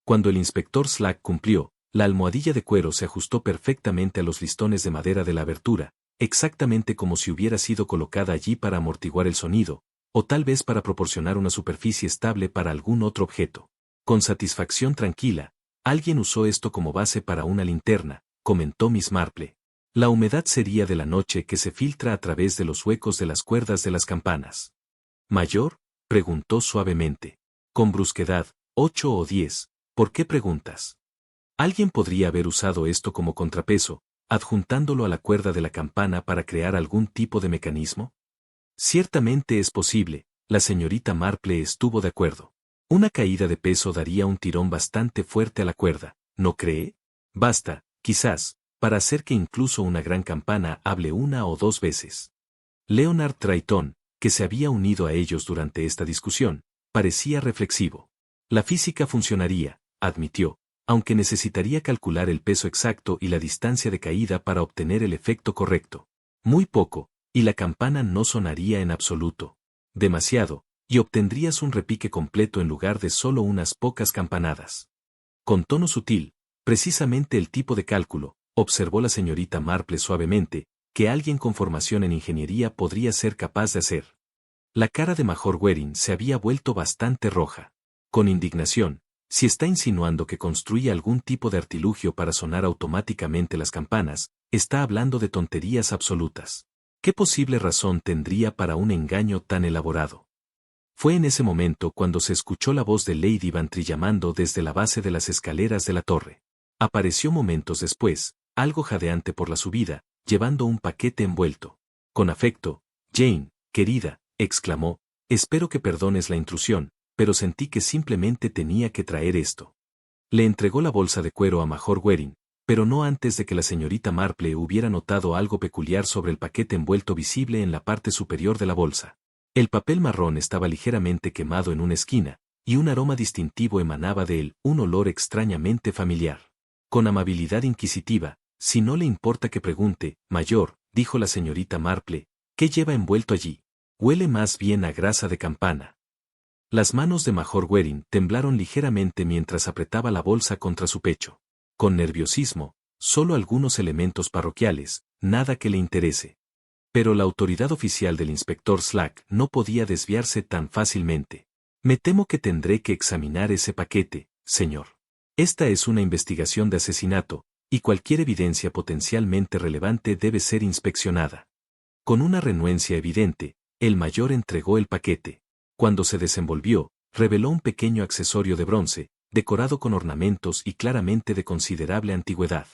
[SPEAKER 1] Cuando el inspector Slack cumplió, la almohadilla de cuero se ajustó perfectamente a los listones de madera de la abertura, exactamente como si hubiera sido colocada allí para amortiguar el sonido, o tal vez para proporcionar una superficie estable para algún otro objeto. Con satisfacción tranquila, alguien usó esto como base para una linterna, comentó Miss Marple. La humedad sería de la noche que se filtra a través de los huecos de las cuerdas de las campanas. ¿Mayor? Preguntó suavemente. Con brusquedad, 8 o 10, ¿por qué preguntas? Alguien podría haber usado esto como contrapeso, adjuntándolo a la cuerda de la campana para crear algún tipo de mecanismo. Ciertamente es posible, la señorita Marple estuvo de acuerdo. Una caída de peso daría un tirón bastante fuerte a la cuerda, ¿no cree? Basta, quizás, para hacer que incluso una gran campana hable una o dos veces. Leonard Trayton, que se había unido a ellos durante esta discusión, parecía reflexivo. La física funcionaría, admitió, aunque necesitaría calcular el peso exacto y la distancia de caída para obtener el efecto correcto. Muy poco, y la campana no sonaría en absoluto. Demasiado, y obtendrías un repique completo en lugar de solo unas pocas campanadas. Con tono sutil, precisamente el tipo de cálculo, observó la señorita Marple suavemente, que alguien con formación en ingeniería podría ser capaz de hacer. La cara de Major Waring se había vuelto bastante roja. Con indignación, si está insinuando que construye algún tipo de artilugio para sonar automáticamente las campanas, está hablando de tonterías absolutas. ¿Qué posible razón tendría para un engaño tan elaborado? Fue en ese momento cuando se escuchó la voz de Lady Bantry llamando desde la base de las escaleras de la torre. Apareció momentos después, algo jadeante por la subida, llevando un paquete envuelto. Con afecto, Jane, querida, exclamó, espero que perdones la intrusión, pero sentí que simplemente tenía que traer esto. Le entregó la bolsa de cuero a Major Waring, pero no antes de que la señorita Marple hubiera notado algo peculiar sobre el paquete envuelto visible en la parte superior de la bolsa. El papel marrón estaba ligeramente quemado en una esquina, y un aroma distintivo emanaba de él, un olor extrañamente familiar. Con amabilidad inquisitiva, si no le importa que pregunte, mayor, dijo la señorita Marple, ¿qué lleva envuelto allí? Huele más bien a grasa de campana. Las manos de Major Waring temblaron ligeramente mientras apretaba la bolsa contra su pecho. Con nerviosismo, solo algunos elementos parroquiales, nada que le interese. Pero la autoridad oficial del inspector Slack no podía desviarse tan fácilmente. Me temo que tendré que examinar ese paquete, señor. Esta es una investigación de asesinato, y cualquier evidencia potencialmente relevante debe ser inspeccionada. Con una renuencia evidente, el mayor entregó el paquete. Cuando se desenvolvió, reveló un pequeño accesorio de bronce, decorado con ornamentos y claramente de considerable antigüedad.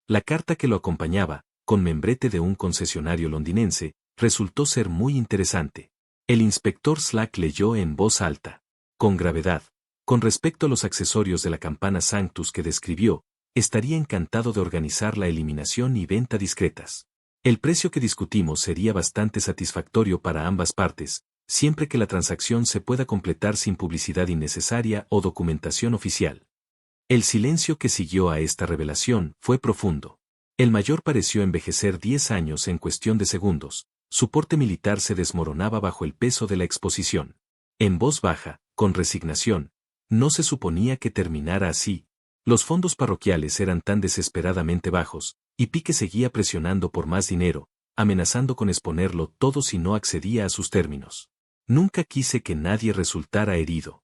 [SPEAKER 1] La carta que lo acompañaba, con membrete de un concesionario londinense, resultó ser muy interesante. El inspector Slack leyó en voz alta. Con gravedad. Con respecto a los accesorios de la campana Sanctus que describió, estaría encantado de organizar la eliminación y venta discretas. El precio que discutimos sería bastante satisfactorio para ambas partes, siempre que la transacción se pueda completar sin publicidad innecesaria o documentación oficial. El silencio que siguió a esta revelación fue profundo. El mayor pareció envejecer 10 años en cuestión de segundos. Su porte militar se desmoronaba bajo el peso de la exposición. En voz baja, con resignación, no se suponía que terminara así. Los fondos parroquiales eran tan desesperadamente bajos, y Pique seguía presionando por más dinero, amenazando con exponerlo todo si no accedía a sus términos. Nunca quise que nadie resultara herido.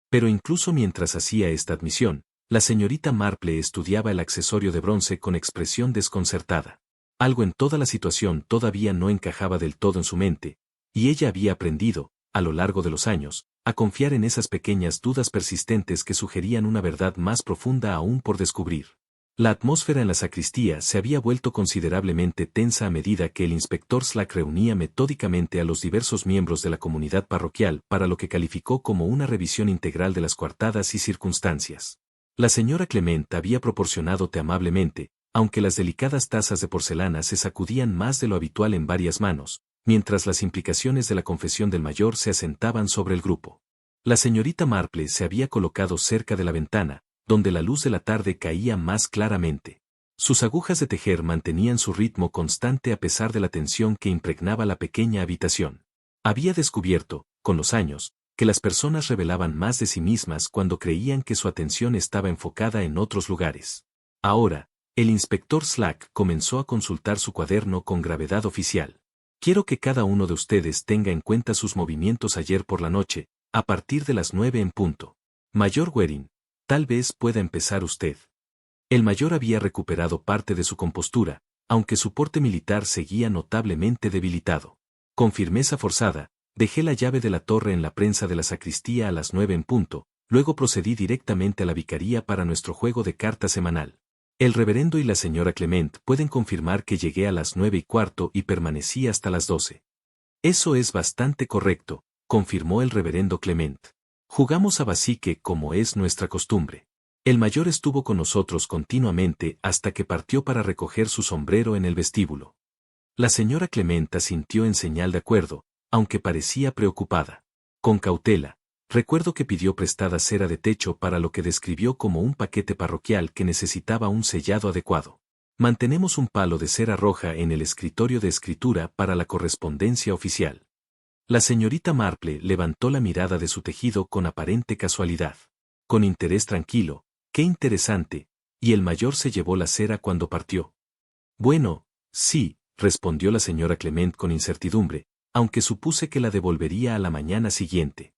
[SPEAKER 1] Pero incluso mientras hacía esta admisión, la señorita Marple estudiaba el accesorio de bronce con expresión desconcertada. Algo en toda la situación todavía no encajaba del todo en su mente, y ella había aprendido, a lo largo de los años, a confiar en esas pequeñas dudas persistentes que sugerían una verdad más profunda aún por descubrir. La atmósfera en la sacristía se había vuelto considerablemente tensa a medida que el inspector Slack reunía metódicamente a los diversos miembros de la comunidad parroquial para lo que calificó como una revisión integral de las coartadas y circunstancias. La señora Clement había proporcionado amablemente, aunque las delicadas tazas de porcelana se sacudían más de lo habitual en varias manos, mientras las implicaciones de la confesión del mayor se asentaban sobre el grupo. La señorita Marple se había colocado cerca de la ventana, donde la luz de la tarde caía más claramente. Sus agujas de tejer mantenían su ritmo constante a pesar de la tensión que impregnaba la pequeña habitación. Había descubierto, con los años, que las personas revelaban más de sí mismas cuando creían que su atención estaba enfocada en otros lugares. Ahora, el inspector Slack comenzó a consultar su cuaderno con gravedad oficial. Quiero que cada uno de ustedes tenga en cuenta sus movimientos ayer por la noche, a partir de las 9 en punto. Mayor Waring, tal vez pueda empezar usted. El mayor había recuperado parte de su compostura, aunque su porte militar seguía notablemente debilitado. Con firmeza forzada, dejé la llave de la torre en la prensa de la sacristía a las 9 en punto, luego procedí directamente a la vicaría para nuestro juego de cartas semanal. El reverendo y la señora Clement pueden confirmar que llegué a las 9:15 y permanecí hasta las 12. Eso es bastante correcto, confirmó el reverendo Clement. Jugamos a basique como es nuestra costumbre. El mayor estuvo con nosotros continuamente hasta que partió para recoger su sombrero en el vestíbulo. La señora Clement asintió en señal de acuerdo, aunque parecía preocupada. Con cautela, recuerdo que pidió prestada cera de techo para lo que describió como un paquete parroquial que necesitaba un sellado adecuado. Mantenemos un palo de cera roja en el escritorio de escritura para la correspondencia oficial. La señorita Marple levantó la mirada de su tejido con aparente casualidad. Con interés tranquilo, qué interesante, y el mayor se llevó la cera cuando partió. Bueno, sí, respondió la señora Clement con incertidumbre, aunque supuse que la devolvería a la mañana siguiente.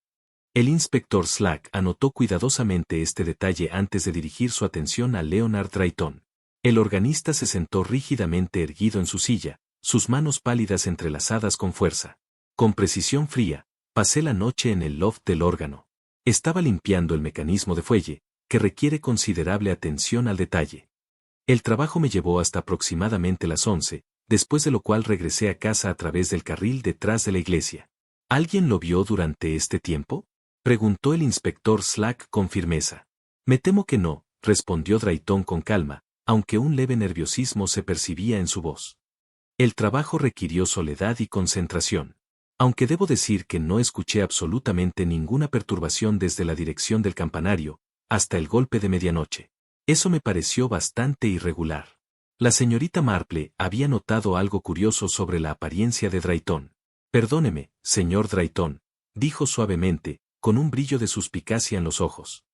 [SPEAKER 1] El inspector Slack anotó cuidadosamente este detalle antes de dirigir su atención a Leonard Drayton. El organista se sentó rígidamente erguido en su silla, sus manos pálidas entrelazadas con fuerza. Con precisión fría, pasé la noche en el loft del órgano. Estaba limpiando el mecanismo de fuelle, que requiere considerable atención al detalle. El trabajo me llevó hasta aproximadamente las 11, después de lo cual regresé a casa a través del carril detrás de la iglesia. ¿Alguien lo vio durante este tiempo?, preguntó el inspector Slack con firmeza. Me temo que no, respondió Drayton con calma, aunque un leve nerviosismo se percibía en su voz. El trabajo requirió soledad y concentración. Aunque debo decir que no escuché absolutamente ninguna perturbación desde la dirección del campanario, hasta el golpe de medianoche. Eso me pareció bastante irregular. La señorita Marple había notado algo curioso sobre la apariencia de Drayton. Perdóneme, señor Drayton, dijo suavemente, con un brillo de suspicacia en los ojos.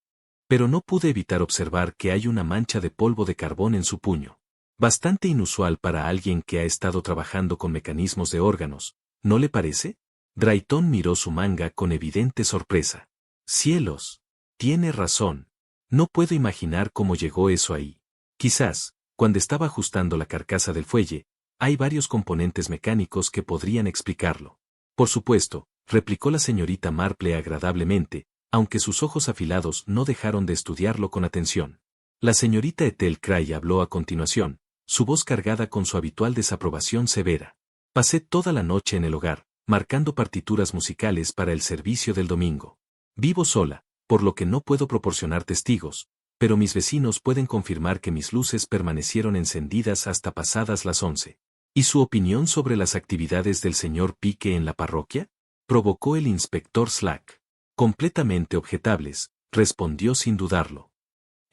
[SPEAKER 1] Pero no pude evitar observar que hay una mancha de polvo de carbón en su puño. Bastante inusual para alguien que ha estado trabajando con mecanismos de órganos, ¿no le parece? Drayton miró su manga con evidente sorpresa. Cielos. Tiene razón. No puedo imaginar cómo llegó eso ahí. Quizás, cuando estaba ajustando la carcasa del fuelle, hay varios componentes mecánicos que podrían explicarlo. Por supuesto, replicó la señorita Marple agradablemente, aunque sus ojos afilados no dejaron de estudiarlo con atención. La señorita Ethel Cray habló a continuación, su voz cargada con su habitual desaprobación severa. Pasé toda la noche en el hogar, marcando partituras musicales para el servicio del domingo. Vivo sola, por lo que no puedo proporcionar testigos, pero mis vecinos pueden confirmar que mis luces permanecieron encendidas hasta pasadas las 11. ¿Y su opinión sobre las actividades del señor Pique en la parroquia? Provocó el inspector Slack. Completamente objetables, respondió sin dudarlo.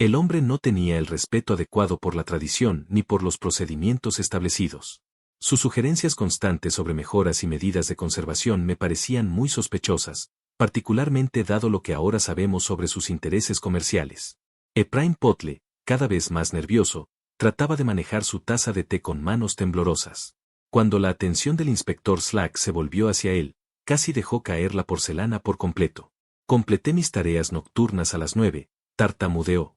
[SPEAKER 1] El hombre no tenía el respeto adecuado por la tradición ni por los procedimientos establecidos. Sus sugerencias constantes sobre mejoras y medidas de conservación me parecían muy sospechosas, particularmente dado lo que ahora sabemos sobre sus intereses comerciales. Ephraim Potle, cada vez más nervioso, trataba de manejar su taza de té con manos temblorosas. Cuando la atención del inspector Slack se volvió hacia él, casi dejó caer la porcelana por completo. Completé mis tareas nocturnas a las 9, tartamudeó.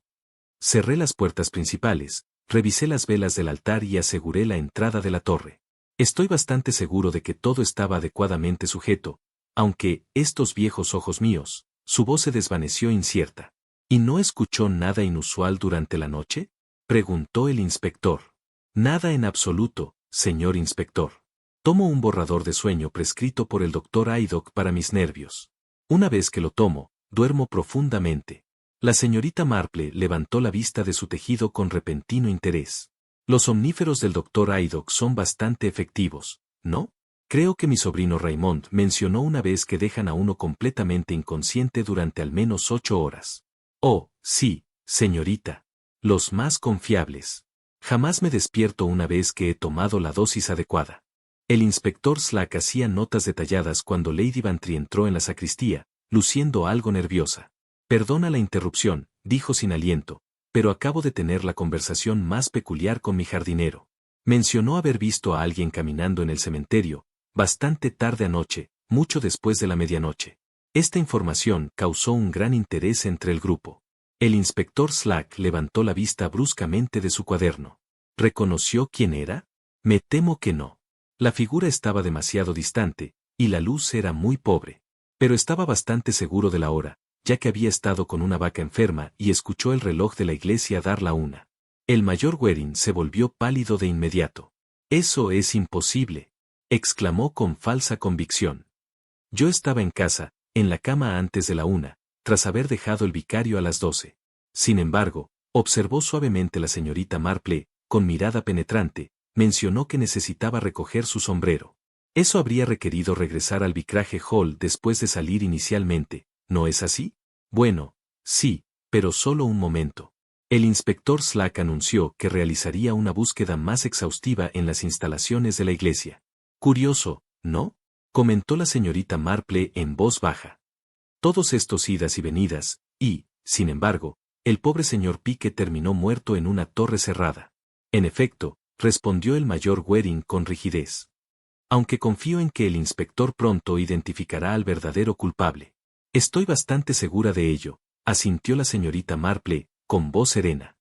[SPEAKER 1] Cerré las puertas principales, revisé las velas del altar y aseguré la entrada de la torre. Estoy bastante seguro de que todo estaba adecuadamente sujeto, aunque, estos viejos ojos míos, su voz se desvaneció incierta. ¿Y no escuchó nada inusual durante la noche? Preguntó el inspector. Nada en absoluto, señor inspector. Tomo un borrador de sueño prescrito por el doctor Haydock para mis nervios. Una vez que lo tomo, duermo profundamente. La señorita Marple levantó la vista de su tejido con repentino interés. Los omníferos del doctor Haydock son bastante efectivos, ¿no? Creo que mi sobrino Raymond mencionó una vez que dejan a uno completamente inconsciente durante al menos 8 horas. Oh, sí, señorita. Los más confiables. Jamás me despierto una vez que he tomado la dosis adecuada. El inspector Slack hacía notas detalladas cuando Lady Bantry entró en la sacristía, luciendo algo nerviosa. Perdona la interrupción, dijo sin aliento, pero acabo de tener la conversación más peculiar con mi jardinero. Mencionó haber visto a alguien caminando en el cementerio, bastante tarde anoche, mucho después de la medianoche. Esta información causó un gran interés entre el grupo. El inspector Slack levantó la vista bruscamente de su cuaderno. ¿Reconoció quién era? Me temo que no. La figura estaba demasiado distante, y la luz era muy pobre. Pero estaba bastante seguro de la hora, ya que había estado con una vaca enferma y escuchó el reloj de la iglesia dar la 1. El mayor Waring se volvió pálido de inmediato. «Eso es imposible», exclamó con falsa convicción. Yo estaba en casa, en la cama antes de la 1, tras haber dejado el vicario a las 12. Sin embargo, observó suavemente la señorita Marple, con mirada penetrante, mencionó que necesitaba recoger su sombrero. Eso habría requerido regresar al Vicarage Hall después de salir inicialmente, ¿no es así? Bueno, sí, pero solo un momento. El inspector Slack anunció que realizaría una búsqueda más exhaustiva en las instalaciones de la iglesia. Curioso, ¿no? Comentó la señorita Marple en voz baja. Todos estos idas y venidas, y, sin embargo, el pobre señor Pique terminó muerto en una torre cerrada. En efecto, respondió el mayor Waring con rigidez. Aunque confío en que el inspector pronto identificará al verdadero culpable. Estoy bastante segura de ello, asintió la señorita Marple, con voz serena.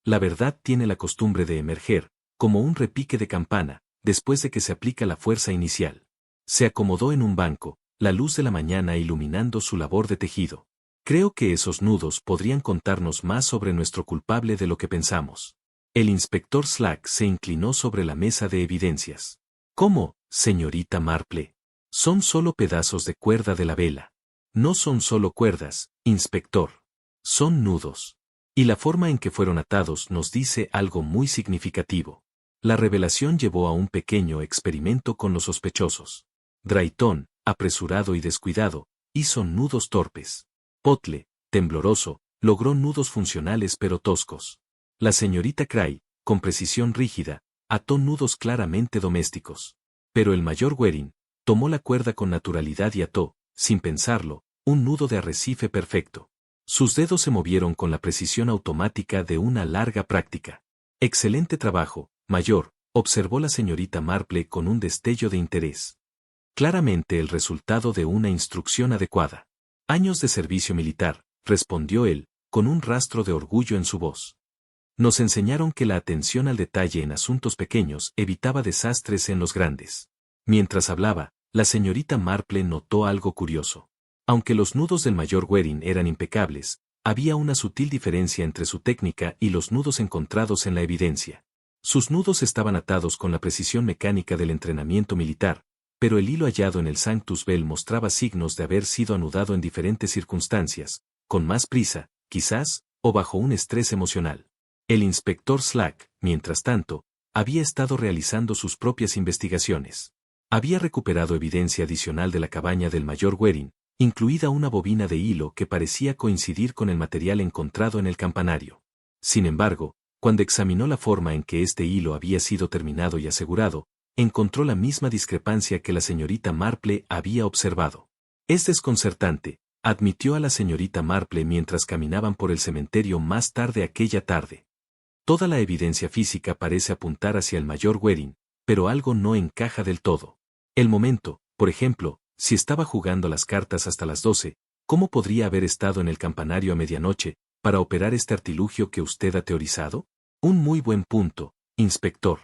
[SPEAKER 1] La verdad tiene la costumbre de emerger, como un repique de campana, después de que se aplica la fuerza inicial. Se acomodó en un banco, la luz de la mañana iluminando su labor de tejido. Creo que esos nudos podrían contarnos más sobre nuestro culpable de lo que pensamos. El inspector Slack se inclinó sobre la mesa de evidencias. ¿Cómo, señorita Marple? Son solo pedazos de cuerda de la vela. No son solo cuerdas, inspector. Son nudos. Y la forma en que fueron atados nos dice algo muy significativo. La revelación llevó a un pequeño experimento con los sospechosos. Drayton, apresurado y descuidado, hizo nudos torpes. Potle, tembloroso, logró nudos funcionales pero toscos. La señorita Cray, con precisión rígida, ató nudos claramente domésticos. Pero el mayor Waring tomó la cuerda con naturalidad y ató, sin pensarlo, un nudo de arrecife perfecto. Sus dedos se movieron con la precisión automática de una larga práctica. Excelente trabajo, mayor, observó la señorita Marple con un destello de interés. Claramente el resultado de una instrucción adecuada. Años de servicio militar, respondió él, con un rastro de orgullo en su voz. Nos enseñaron que la atención al detalle en asuntos pequeños evitaba desastres en los grandes. Mientras hablaba, la señorita Marple notó algo curioso. Aunque los nudos del mayor Waring eran impecables, había una sutil diferencia entre su técnica y los nudos encontrados en la evidencia. Sus nudos estaban atados con la precisión mecánica del entrenamiento militar, pero el hilo hallado en el Sanctus Bell mostraba signos de haber sido anudado en diferentes circunstancias, con más prisa, quizás, o bajo un estrés emocional. El inspector Slack, mientras tanto, había estado realizando sus propias investigaciones. Había recuperado evidencia adicional de la cabaña del mayor Waring, incluida una bobina de hilo que parecía coincidir con el material encontrado en el campanario. Sin embargo, cuando examinó la forma en que este hilo había sido terminado y asegurado, encontró la misma discrepancia que la señorita Marple había observado. Es desconcertante, admitió a la señorita Marple mientras caminaban por el cementerio más tarde aquella tarde. Toda la evidencia física parece apuntar hacia el mayor Waring, pero algo no encaja del todo. El momento, por ejemplo, si estaba jugando las cartas hasta las 12, ¿cómo podría haber estado en el campanario a medianoche, para operar este artilugio que usted ha teorizado? Un muy buen punto, inspector.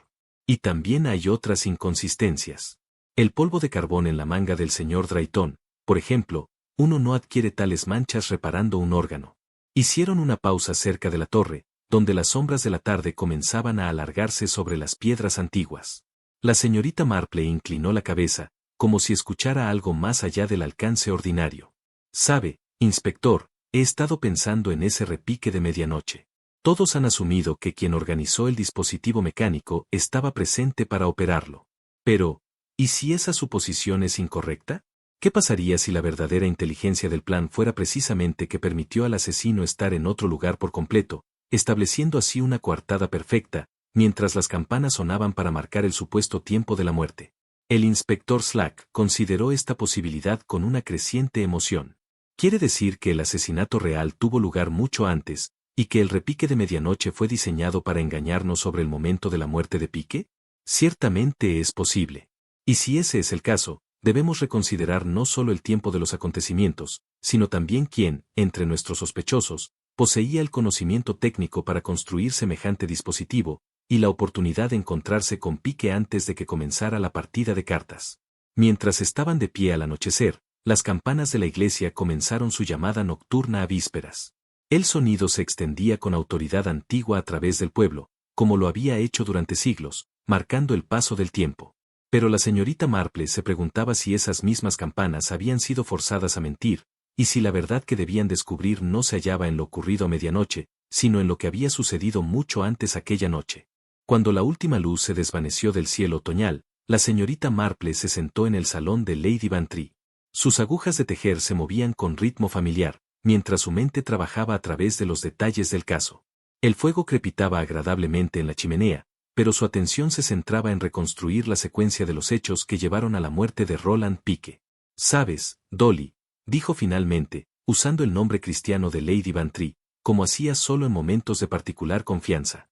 [SPEAKER 1] Y también hay otras inconsistencias. El polvo de carbón en la manga del señor Drayton, por ejemplo, uno no adquiere tales manchas reparando un órgano. Hicieron una pausa cerca de la torre, donde las sombras de la tarde comenzaban a alargarse sobre las piedras antiguas. La señorita Marple inclinó la cabeza, como si escuchara algo más allá del alcance ordinario. Sabe, inspector, he estado pensando en ese repique de medianoche. Todos han asumido que quien organizó el dispositivo mecánico estaba presente para operarlo. Pero, ¿y si esa suposición es incorrecta? ¿Qué pasaría si la verdadera inteligencia del plan fuera precisamente que permitió al asesino estar en otro lugar por completo, estableciendo así una coartada perfecta, mientras las campanas sonaban para marcar el supuesto tiempo de la muerte? El inspector Slack consideró esta posibilidad con una creciente emoción. ¿Quiere decir que el asesinato real tuvo lugar mucho antes, y que el repique de medianoche fue diseñado para engañarnos sobre el momento de la muerte de Pique? Ciertamente es posible. Y si ese es el caso, debemos reconsiderar no solo el tiempo de los acontecimientos, sino también quién, entre nuestros sospechosos, poseía el conocimiento técnico para construir semejante dispositivo, y la oportunidad de encontrarse con Pique antes de que comenzara la partida de cartas. Mientras estaban de pie al anochecer, las campanas de la iglesia comenzaron su llamada nocturna a vísperas. El sonido se extendía con autoridad antigua a través del pueblo, como lo había hecho durante siglos, marcando el paso del tiempo. Pero la señorita Marple se preguntaba si esas mismas campanas habían sido forzadas a mentir, y si la verdad que debían descubrir no se hallaba en lo ocurrido a medianoche, sino en lo que había sucedido mucho antes aquella noche. Cuando la última luz se desvaneció del cielo otoñal, la señorita Marple se sentó en el salón de Lady Bantry. Sus agujas de tejer se movían con ritmo familiar, mientras su mente trabajaba a través de los detalles del caso. El fuego crepitaba agradablemente en la chimenea, pero su atención se centraba en reconstruir la secuencia de los hechos que llevaron a la muerte de Roland Pique. «Sabes, Dolly», dijo finalmente, usando el nombre cristiano de Lady Bantry, como hacía solo en momentos de particular confianza.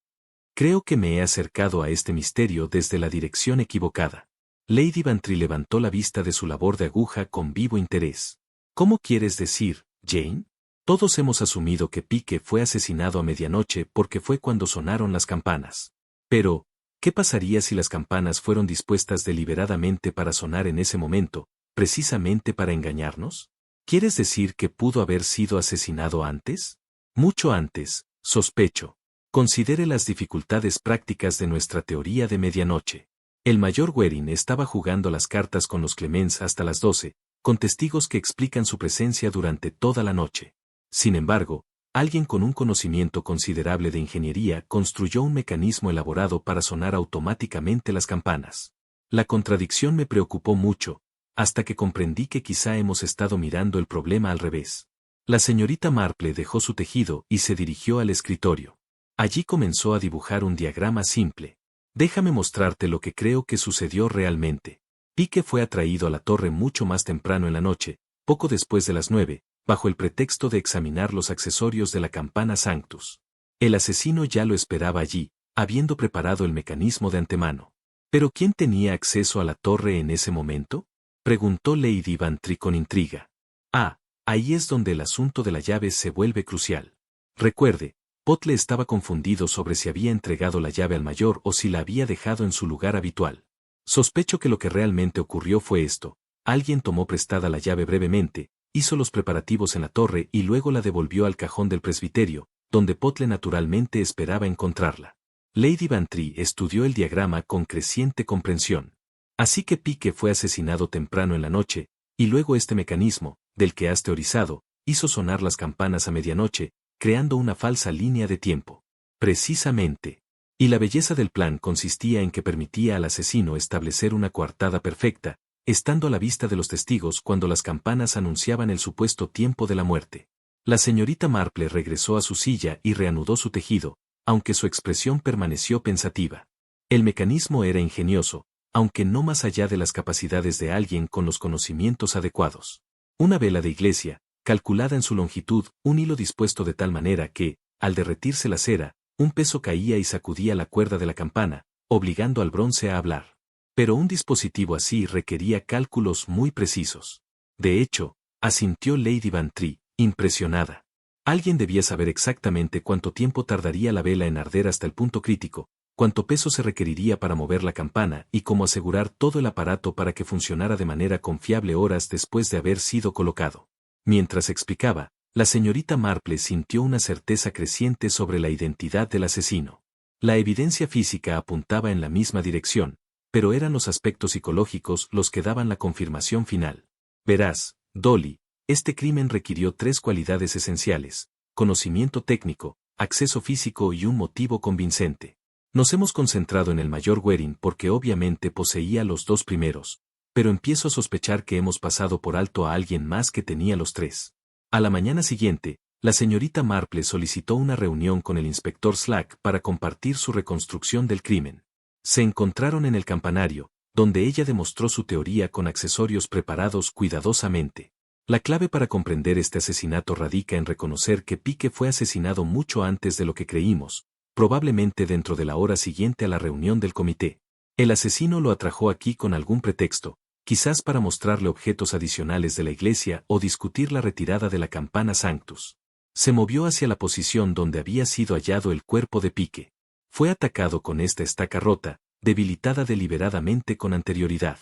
[SPEAKER 1] «Creo que me he acercado a este misterio desde la dirección equivocada». Lady Bantry levantó la vista de su labor de aguja con vivo interés. «¿Cómo quieres decir, Jane? Todos hemos asumido que Pique fue asesinado a medianoche porque fue cuando sonaron las campanas. Pero, ¿qué pasaría si las campanas fueron dispuestas deliberadamente para sonar en ese momento, precisamente para engañarnos? ¿Quieres decir que pudo haber sido asesinado antes? Mucho antes, sospecho. Considere las dificultades prácticas de nuestra teoría de medianoche. El mayor Waring estaba jugando las cartas con los Clements hasta las 12, con testigos que explican su presencia durante toda la noche. Sin embargo, alguien con un conocimiento considerable de ingeniería construyó un mecanismo elaborado para sonar automáticamente las campanas. La contradicción me preocupó mucho, hasta que comprendí que quizá hemos estado mirando el problema al revés. La señorita Marple dejó su tejido y se dirigió al escritorio. Allí comenzó a dibujar un diagrama simple. Déjame mostrarte lo que creo que sucedió realmente. Pique fue atraído a la torre mucho más temprano en la noche, poco después de las 9, bajo el pretexto de examinar los accesorios de la campana Sanctus. El asesino ya lo esperaba allí, habiendo preparado el mecanismo de antemano. ¿Pero quién tenía acceso a la torre en ese momento?, preguntó Lady Bantry con intriga. Ah, ahí es donde el asunto de la llave se vuelve crucial. Recuerde, Potle estaba confundido sobre si había entregado la llave al mayor o si la había dejado en su lugar habitual. Sospecho que lo que realmente ocurrió fue esto: alguien tomó prestada la llave brevemente, hizo los preparativos en la torre y luego la devolvió al cajón del presbiterio, donde Potle naturalmente esperaba encontrarla. Lady Bantry estudió el diagrama con creciente comprensión. Así que Pique fue asesinado temprano en la noche, y luego este mecanismo, del que has teorizado, hizo sonar las campanas a medianoche, creando una falsa línea de tiempo. Precisamente. Y la belleza del plan consistía en que permitía al asesino establecer una coartada perfecta, estando a la vista de los testigos cuando las campanas anunciaban el supuesto tiempo de la muerte. La señorita Marple regresó a su silla y reanudó su tejido, aunque su expresión permaneció pensativa. El mecanismo era ingenioso, aunque no más allá de las capacidades de alguien con los conocimientos adecuados. Una vela de iglesia, calculada en su longitud, un hilo dispuesto de tal manera que, al derretirse la cera, un peso caía y sacudía la cuerda de la campana, obligando al bronce a hablar. Pero un dispositivo así requería cálculos muy precisos. De hecho, asintió Lady Bantry, impresionada. Alguien debía saber exactamente cuánto tiempo tardaría la vela en arder hasta el punto crítico, cuánto peso se requeriría para mover la campana y cómo asegurar todo el aparato para que funcionara de manera confiable horas después de haber sido colocado. Mientras explicaba, la señorita Marple sintió una certeza creciente sobre la identidad del asesino. La evidencia física apuntaba en la misma dirección, pero eran los aspectos psicológicos los que daban la confirmación final. Verás, Dolly, este crimen requirió 3 cualidades esenciales: conocimiento técnico, acceso físico y un motivo convincente. Nos hemos concentrado en el mayor Waring porque obviamente poseía los 2 primeros, pero empiezo a sospechar que hemos pasado por alto a alguien más que tenía los 3. A la mañana siguiente, la señorita Marple solicitó una reunión con el inspector Slack para compartir su reconstrucción del crimen. Se encontraron en el campanario, donde ella demostró su teoría con accesorios preparados cuidadosamente. La clave para comprender este asesinato radica en reconocer que Pique fue asesinado mucho antes de lo que creímos, probablemente dentro de la hora siguiente a la reunión del comité. El asesino lo atrajo aquí con algún pretexto, quizás para mostrarle objetos adicionales de la iglesia o discutir la retirada de la campana Sanctus. Se movió hacia la posición donde había sido hallado el cuerpo de Pique. Fue atacado con esta estaca rota, debilitada deliberadamente con anterioridad.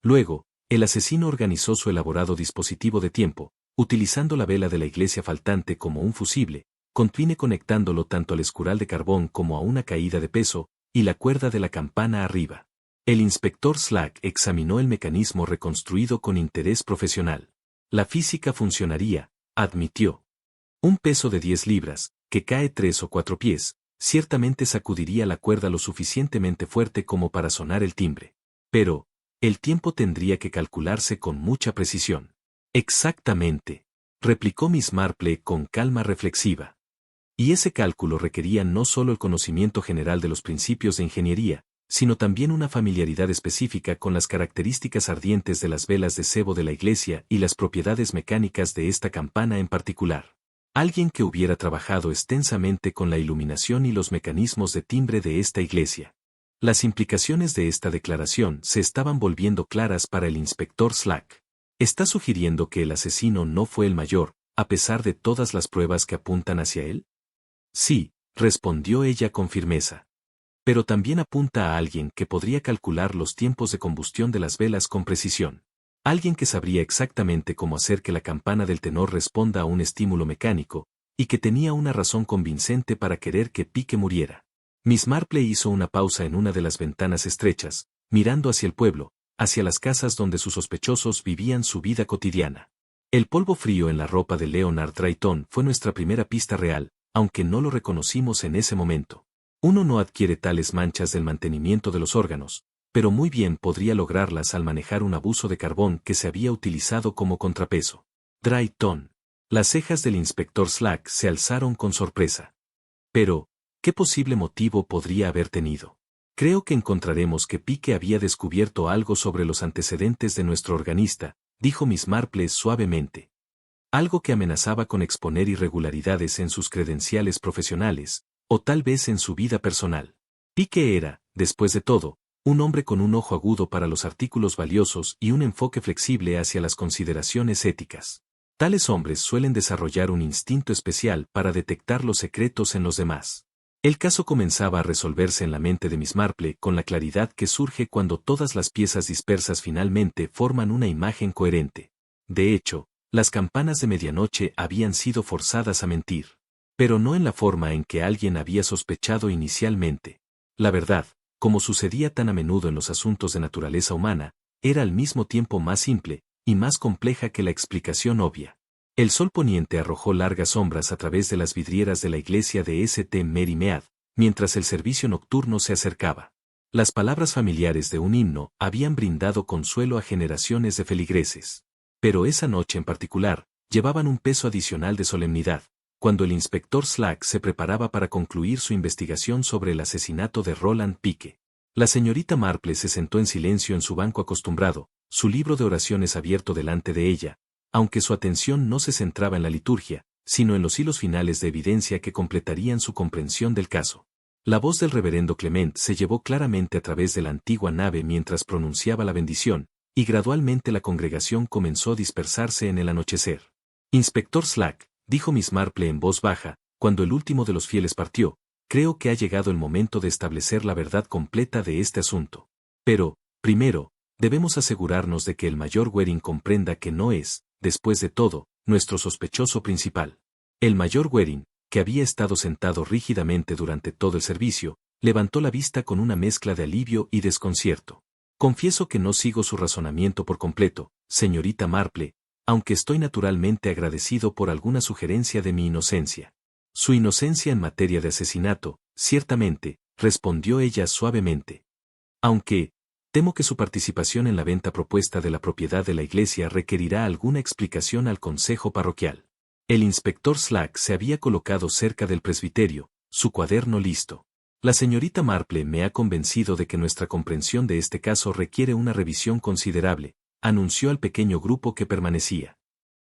[SPEAKER 1] Luego, el asesino organizó su elaborado dispositivo de tiempo, utilizando la vela de la iglesia faltante como un fusible, contiene conectándolo tanto al escural de carbón como a una caída de peso, y la cuerda de la campana arriba. El inspector Slack examinó el mecanismo reconstruido con interés profesional. La física funcionaría, admitió. Un peso de 10 libras, que cae 3 o 4 pies, ciertamente sacudiría la cuerda lo suficientemente fuerte como para sonar el timbre. Pero, el tiempo tendría que calcularse con mucha precisión. Exactamente, replicó Miss Marple con calma reflexiva. Y ese cálculo requería no solo el conocimiento general de los principios de ingeniería, sino también una familiaridad específica con las características ardientes de las velas de sebo de la iglesia y las propiedades mecánicas de esta campana en particular. Alguien que hubiera trabajado extensamente con la iluminación y los mecanismos de timbre de esta iglesia. Las implicaciones de esta declaración se estaban volviendo claras para el inspector Slack. ¿Está sugiriendo que el asesino no fue el mayor, a pesar de todas las pruebas que apuntan hacia él? Sí, respondió ella con firmeza. Pero también apunta a alguien que podría calcular los tiempos de combustión de las velas con precisión. Alguien que sabría exactamente cómo hacer que la campana del tenor responda a un estímulo mecánico, y que tenía una razón convincente para querer que Pique muriera. Miss Marple hizo una pausa en una de las ventanas estrechas, mirando hacia el pueblo, hacia las casas donde sus sospechosos vivían su vida cotidiana. El polvo frío en la ropa de Leonard Drayton fue nuestra primera pista real, aunque no lo reconocimos en ese momento. Uno no adquiere tales manchas del mantenimiento de los órganos, pero muy bien podría lograrlas al manejar un abuso de carbón que se había utilizado como contrapeso. Drayton. Las cejas del inspector Slack se alzaron con sorpresa. Pero, ¿qué posible motivo podría haber tenido? Creo que encontraremos que Pique había descubierto algo sobre los antecedentes de nuestro organista, dijo Miss Marple suavemente. Algo que amenazaba con exponer irregularidades en sus credenciales profesionales, o tal vez en su vida personal. Pique era, después de todo, un hombre con un ojo agudo para los artículos valiosos y un enfoque flexible hacia las consideraciones éticas. Tales hombres suelen desarrollar un instinto especial para detectar los secretos en los demás. El caso comenzaba a resolverse en la mente de Miss Marple con la claridad que surge cuando todas las piezas dispersas finalmente forman una imagen coherente. De hecho, las campanas de medianoche habían sido forzadas a mentir. Pero no en la forma en que alguien había sospechado inicialmente. La verdad, como sucedía tan a menudo en los asuntos de naturaleza humana, era al mismo tiempo más simple y más compleja que la explicación obvia. El sol poniente arrojó largas sombras a través de las vidrieras de la iglesia de St. Mary Mead, mientras el servicio nocturno se acercaba. Las palabras familiares de un himno habían brindado consuelo a generaciones de feligreses. Pero esa noche en particular, llevaban un peso adicional de solemnidad, cuando el inspector Slack se preparaba para concluir su investigación sobre el asesinato de Roland Pike. La señorita Marple se sentó en silencio en su banco acostumbrado, su libro de oraciones abierto delante de ella, aunque su atención no se centraba en la liturgia, sino en los hilos finales de evidencia que completarían su comprensión del caso. La voz del reverendo Clement se llevó claramente a través de la antigua nave mientras pronunciaba la bendición, y gradualmente la congregación comenzó a dispersarse en el anochecer. Inspector Slack, dijo Miss Marple en voz baja, cuando el último de los fieles partió, creo que ha llegado el momento de establecer la verdad completa de este asunto. Pero, primero, debemos asegurarnos de que el mayor Waring comprenda que no es, después de todo, nuestro sospechoso principal. El mayor Waring, que había estado sentado rígidamente durante todo el servicio, levantó la vista con una mezcla de alivio y desconcierto. Confieso que no sigo su razonamiento por completo, señorita Marple, aunque estoy naturalmente agradecido por alguna sugerencia de mi inocencia. Su inocencia en materia de asesinato, ciertamente, respondió ella suavemente. Aunque, temo que su participación en la venta propuesta de la propiedad de la iglesia requerirá alguna explicación al consejo parroquial. El inspector Slack se había colocado cerca del presbiterio, su cuaderno listo. La señorita Marple me ha convencido de que nuestra comprensión de este caso requiere una revisión considerable, anunció al pequeño grupo que permanecía.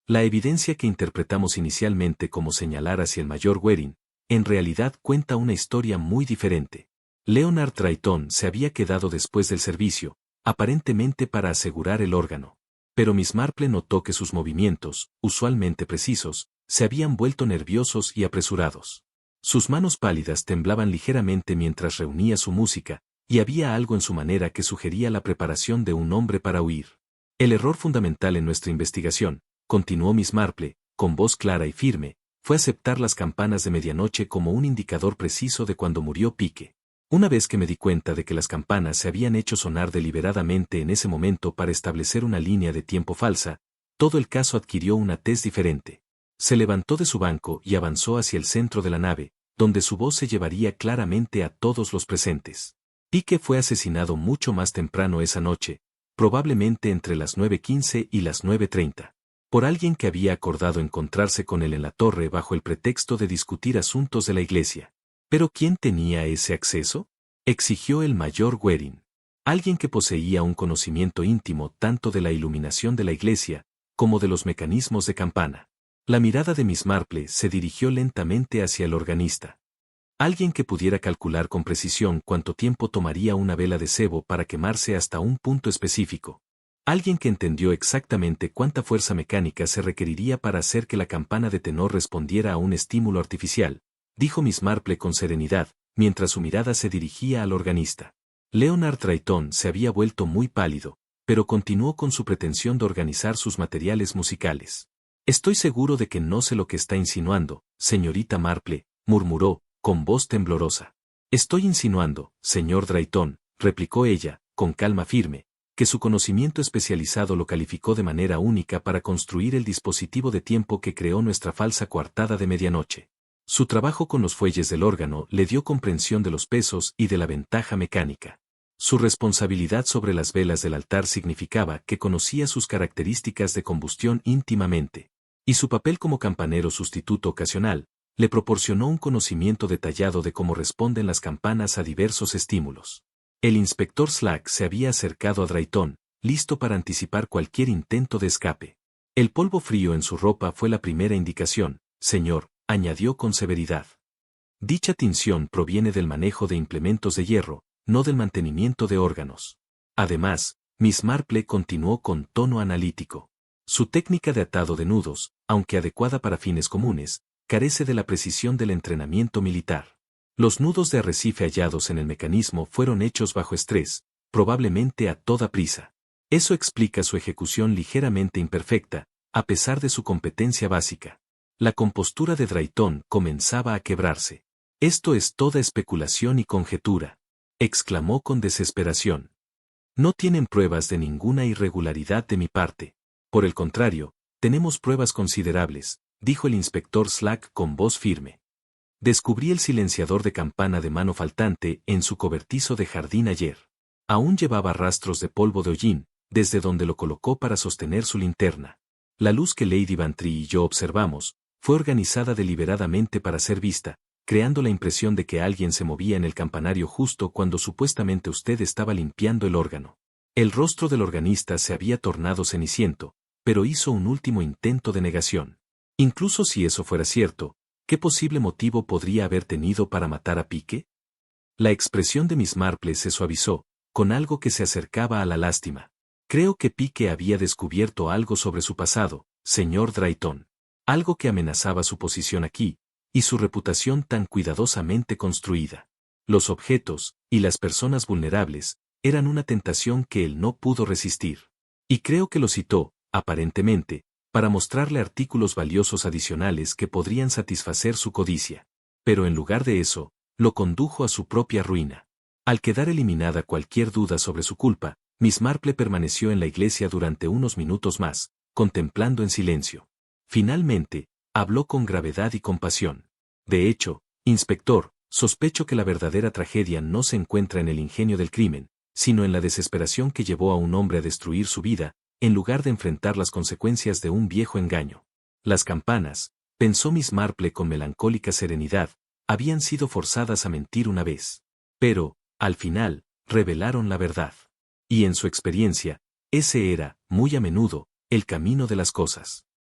[SPEAKER 1] La evidencia que interpretamos inicialmente como señalar hacia el mayor Waring, en realidad cuenta una historia muy diferente. Leonard Drayton se había quedado después del servicio, aparentemente para asegurar el órgano. Pero Miss Marple notó que sus movimientos, usualmente precisos, se habían vuelto nerviosos y apresurados. Sus manos pálidas temblaban ligeramente mientras reunía su música, y había algo en su manera que sugería la preparación de un hombre para huir. El error fundamental en nuestra investigación, continuó Miss Marple, con voz clara y firme, fue aceptar las campanas de medianoche como un indicador preciso de cuando murió Pike. Una vez que me di cuenta de que las campanas se habían hecho sonar deliberadamente en ese momento para establecer una línea de tiempo falsa, todo el caso adquirió una tez diferente. Se levantó de su banco y avanzó hacia el centro de la nave, donde su voz se llevaría claramente a todos los presentes. Pike fue asesinado mucho más temprano esa noche, probablemente entre las 9:15 y las 9:30, por alguien que había acordado encontrarse con él en la torre bajo el pretexto de discutir asuntos de la iglesia. ¿Pero quién tenía ese acceso? Exigió el mayor Waring. Alguien que poseía un conocimiento íntimo tanto de la iluminación de la iglesia, como de los mecanismos de campana. La mirada de Miss Marple se dirigió lentamente hacia el organista. Alguien que pudiera calcular con precisión cuánto tiempo tomaría una vela de sebo para quemarse hasta un punto específico. Alguien que entendió exactamente cuánta fuerza mecánica se requeriría para hacer que la campana de tenor respondiera a un estímulo artificial, dijo Miss Marple con serenidad, mientras su mirada se dirigía al organista. Leonard Drayton se había vuelto muy pálido, pero continuó con su pretensión de organizar sus materiales musicales. Estoy seguro de que no sé lo que está insinuando, señorita Marple, murmuró, con voz temblorosa. Estoy insinuando, señor Drayton, replicó ella, con calma firme, que su conocimiento especializado lo calificó de manera única para construir el dispositivo de tiempo que creó nuestra falsa coartada de medianoche. Su trabajo con los fuelles del órgano le dio comprensión de los pesos y de la ventaja mecánica. Su responsabilidad sobre las velas del altar significaba que conocía sus características de combustión íntimamente, y su papel como campanero sustituto ocasional le proporcionó un conocimiento detallado de cómo responden las campanas a diversos estímulos. El inspector Slack se había acercado a Drayton, listo para anticipar cualquier intento de escape. El polvo frío en su ropa fue la primera indicación, señor, añadió con severidad. Dicha tinción proviene del manejo de implementos de hierro, no del mantenimiento de órganos. Además, Miss Marple continuó con tono analítico. Su técnica de atado de nudos, aunque adecuada para fines comunes, carece de la precisión del entrenamiento militar. Los nudos de arrecife hallados en el mecanismo fueron hechos bajo estrés, probablemente a toda prisa. Eso explica su ejecución ligeramente imperfecta, a pesar de su competencia básica. La compostura de Drayton comenzaba a quebrarse. Esto es toda especulación y conjetura, exclamó con desesperación. No tienen pruebas de ninguna irregularidad de mi parte. Por el contrario, tenemos pruebas considerables, dijo el inspector Slack con voz firme. Descubrí el silenciador de campana de mano faltante en su cobertizo de jardín ayer. Aún llevaba rastros de polvo de hollín, desde donde lo colocó para sostener su linterna. La luz que Lady Bantry y yo observamos, fue organizada deliberadamente para ser vista, creando la impresión de que alguien se movía en el campanario justo cuando supuestamente usted estaba limpiando el órgano. El rostro del organista se había tornado ceniciento, pero hizo un último intento de negación. Incluso si eso fuera cierto, ¿qué posible motivo podría haber tenido para matar a Pique? La expresión de Miss Marple se suavizó, con algo que se acercaba a la lástima. Creo que Pique había descubierto algo sobre su pasado, señor Drayton. Algo que amenazaba su posición aquí, y su reputación tan cuidadosamente construida. Los objetos, y las personas vulnerables, eran una tentación que él no pudo resistir. Y creo que lo citó, aparentemente, para mostrarle artículos valiosos adicionales que podrían satisfacer su codicia. Pero en lugar de eso, lo condujo a su propia ruina. Al quedar eliminada cualquier duda sobre su culpa, Miss Marple permaneció en la iglesia durante unos minutos más, contemplando en silencio. Finalmente, habló con gravedad y compasión. De hecho, inspector, sospecho que la verdadera tragedia no se encuentra en el ingenio del crimen, sino en la desesperación que llevó a un hombre a destruir su vida, en lugar de enfrentar las consecuencias de un viejo engaño. Las campanas, pensó Miss Marple con melancólica serenidad, habían sido forzadas a mentir una vez. Pero, al final, revelaron la verdad. Y en su experiencia, ese era, muy a menudo, el camino de las cosas.